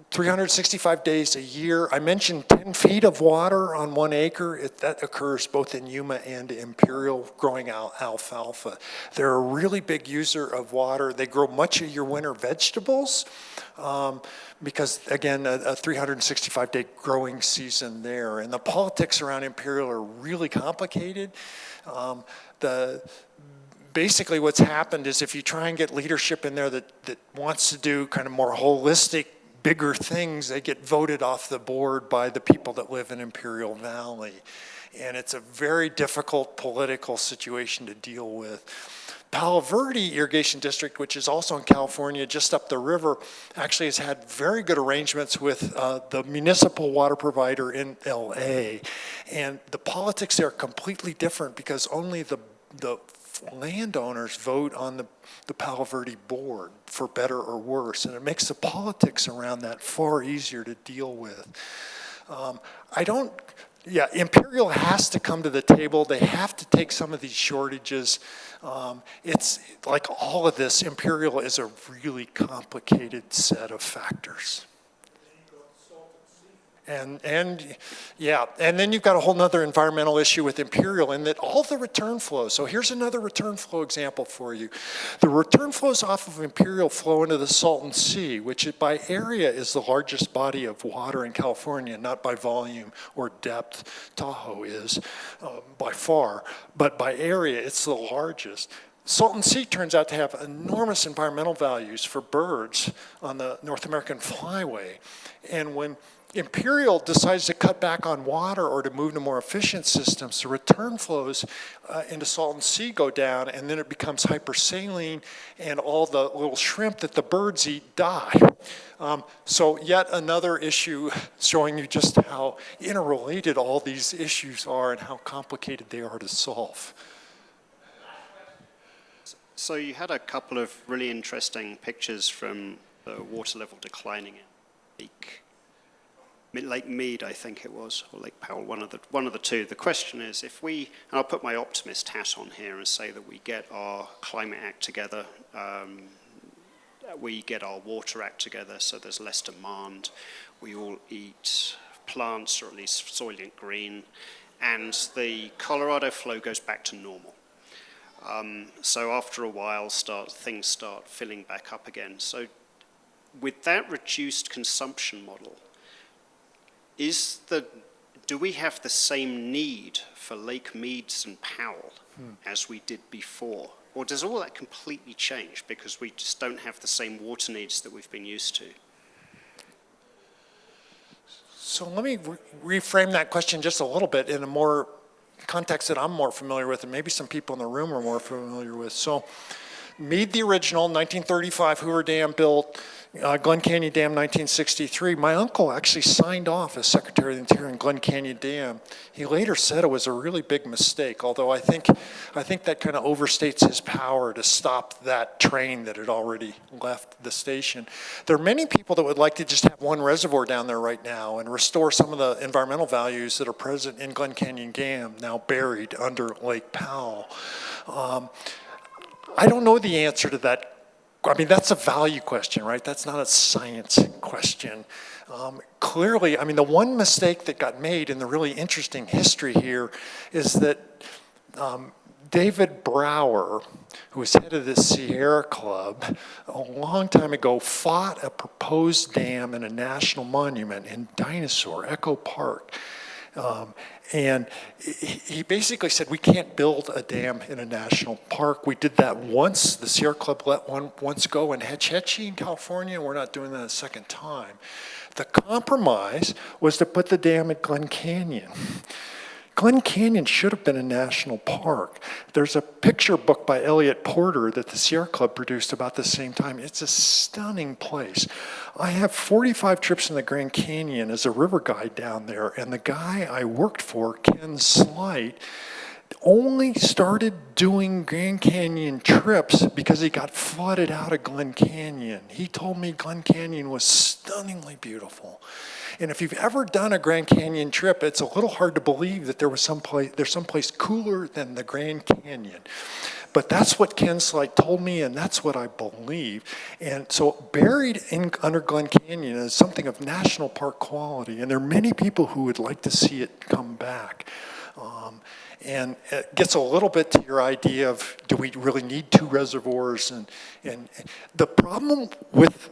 365 days a year. I mentioned 10 feet of water on 1 acre. That occurs both in Yuma and Imperial, growing alfalfa. They're a really big user of water. They grow much of your winter vegetables. Because, again, a 365-day growing season there. And the politics around Imperial are really complicated. Basically what's happened is if you try and get leadership in there that wants to do kind of more holistic, bigger things, they get voted off the board by the people that live in Imperial Valley. And it's a very difficult political situation to deal with. Palo Verde Irrigation District, which is also in California, just up the river, actually has had very good arrangements with the municipal water provider in LA. And the politics there are completely different because only the landowners vote on the Palo Verde board, for better or worse. And it makes the politics around that far easier to deal with. Imperial has to come to the table. They have to take some of these shortages. It's like all of this, Imperial is a really complicated set of factors. And then you've got a whole nother environmental issue with Imperial in that all the return flows. So here's another return flow example for you. The return flows off of Imperial flow into the Salton Sea, which by area is the largest body of water in California, not by volume or depth. Tahoe is by far, but by area it's the largest. Salton Sea turns out to have enormous environmental values for birds on the North American flyway. And when Imperial decides to cut back on water or to move to more efficient systems, the return flows into Salton Sea go down, and then it becomes hypersaline, and all the little shrimp that the birds eat die. So yet another issue showing you just how interrelated all these issues are and how complicated they are to solve. So you had a couple of really interesting pictures from the water level declining in Lake Mead, I think it was, or Lake Powell, one of the two. The question is, if we, and I'll put my optimist hat on here and say that we get our climate act together, we get our water act together so there's less demand, we all eat plants, or at least soylent green, and the Colorado flow goes back to normal. So after a while, things start filling back up again. So with that reduced consumption model, do we have the same need for Lake Meads and Powell as we did before? Or does all that completely change because we just don't have the same water needs that we've been used to? So let me reframe that question just a little bit in a more context that I'm more familiar with, and maybe some people in the room are more familiar with. So Meade, the original, 1935, Hoover Dam built, Glen Canyon Dam, 1963. My uncle actually signed off as Secretary of the Interior in Glen Canyon Dam. He later said it was a really big mistake, although I think that kind of overstates his power to stop that train that had already left the station. There are many people that would like to just have one reservoir down there right now and restore some of the environmental values that are present in Glen Canyon Dam, now buried under Lake Powell. I don't know the answer to that. I mean, that's a value question, right? That's not a science question. Clearly, I mean, the one mistake that got made in the really interesting history here is that David Brower, who was head of the Sierra Club, a long time ago fought a proposed dam in a national monument in Dinosaur, Echo Park. And he basically said, we can't build a dam in a national park. We did that once. The Sierra Club let one once go in Hetch Hetchy in California, and we're not doing that a second time. The compromise was to put the dam at Glen Canyon. Glen Canyon should have been a national park. There's a picture book by Elliot Porter that the Sierra Club produced about the same time. It's a stunning place. I have 45 trips in the Grand Canyon as a river guide down there, and the guy I worked for, Ken Slight, only started doing Grand Canyon trips because he got flooded out of Glen Canyon. He told me Glen Canyon was stunningly beautiful. And if you've ever done a Grand Canyon trip, it's a little hard to believe that there's someplace cooler than the Grand Canyon. But that's what Ken Slight told me, and that's what I believe. And so buried under Glen Canyon is something of national park quality, and there are many people who would like to see it come back. And it gets a little bit to your idea of, do we really need two reservoirs? And the problem with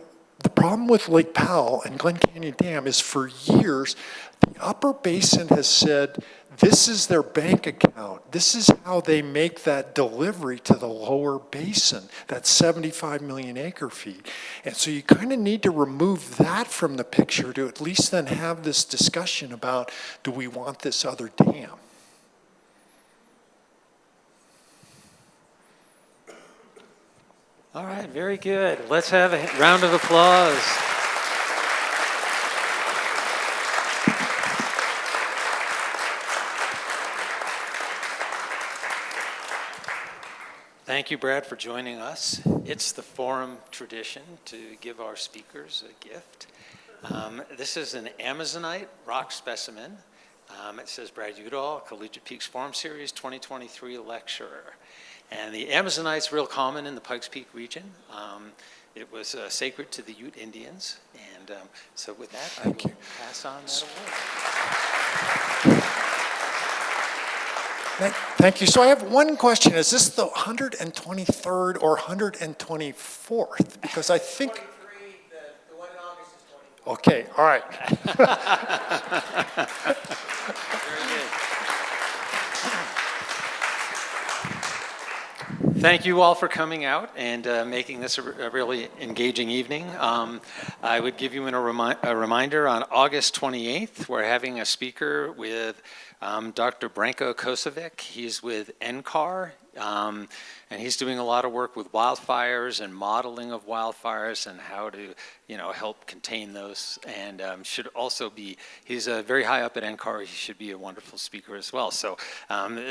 Lake Powell and Glen Canyon Dam is for years, the Upper Basin has said, this is their bank account. This is how they make that delivery to the lower basin, that 75 million acre feet. And so you kind of need to remove that from the picture to at least then have this discussion about, do we want this other dam? All right, very good. Let's have a round of applause. Thank you, Brad, for joining us. It's the forum tradition to give our speakers a gift. This is an Amazonite rock specimen. It says Brad Udall, Collegiate Peaks Forum Series 2023 lecturer. And the Amazonite's real common in the Pikes Peak region. It was sacred to the Ute Indians. And so with that, I will pass on that award. Thank you. So I have one question. Is this the 123rd or 124th? Because I think... 23, the one in August is 24. Okay, all right. Very good. Thank you all for coming out and making this a really engaging evening. I would give you a reminder on August 28th, we're having a speaker with Dr. Branko Kosovic. He's with NCAR, and he's doing a lot of work with wildfires and modeling of wildfires and how to, help contain those. And should also be, he's very high up at NCAR. He should be a wonderful speaker as well. So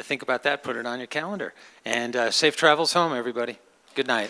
think about that, put it on your calendar. And safe travels home, everybody. Good night.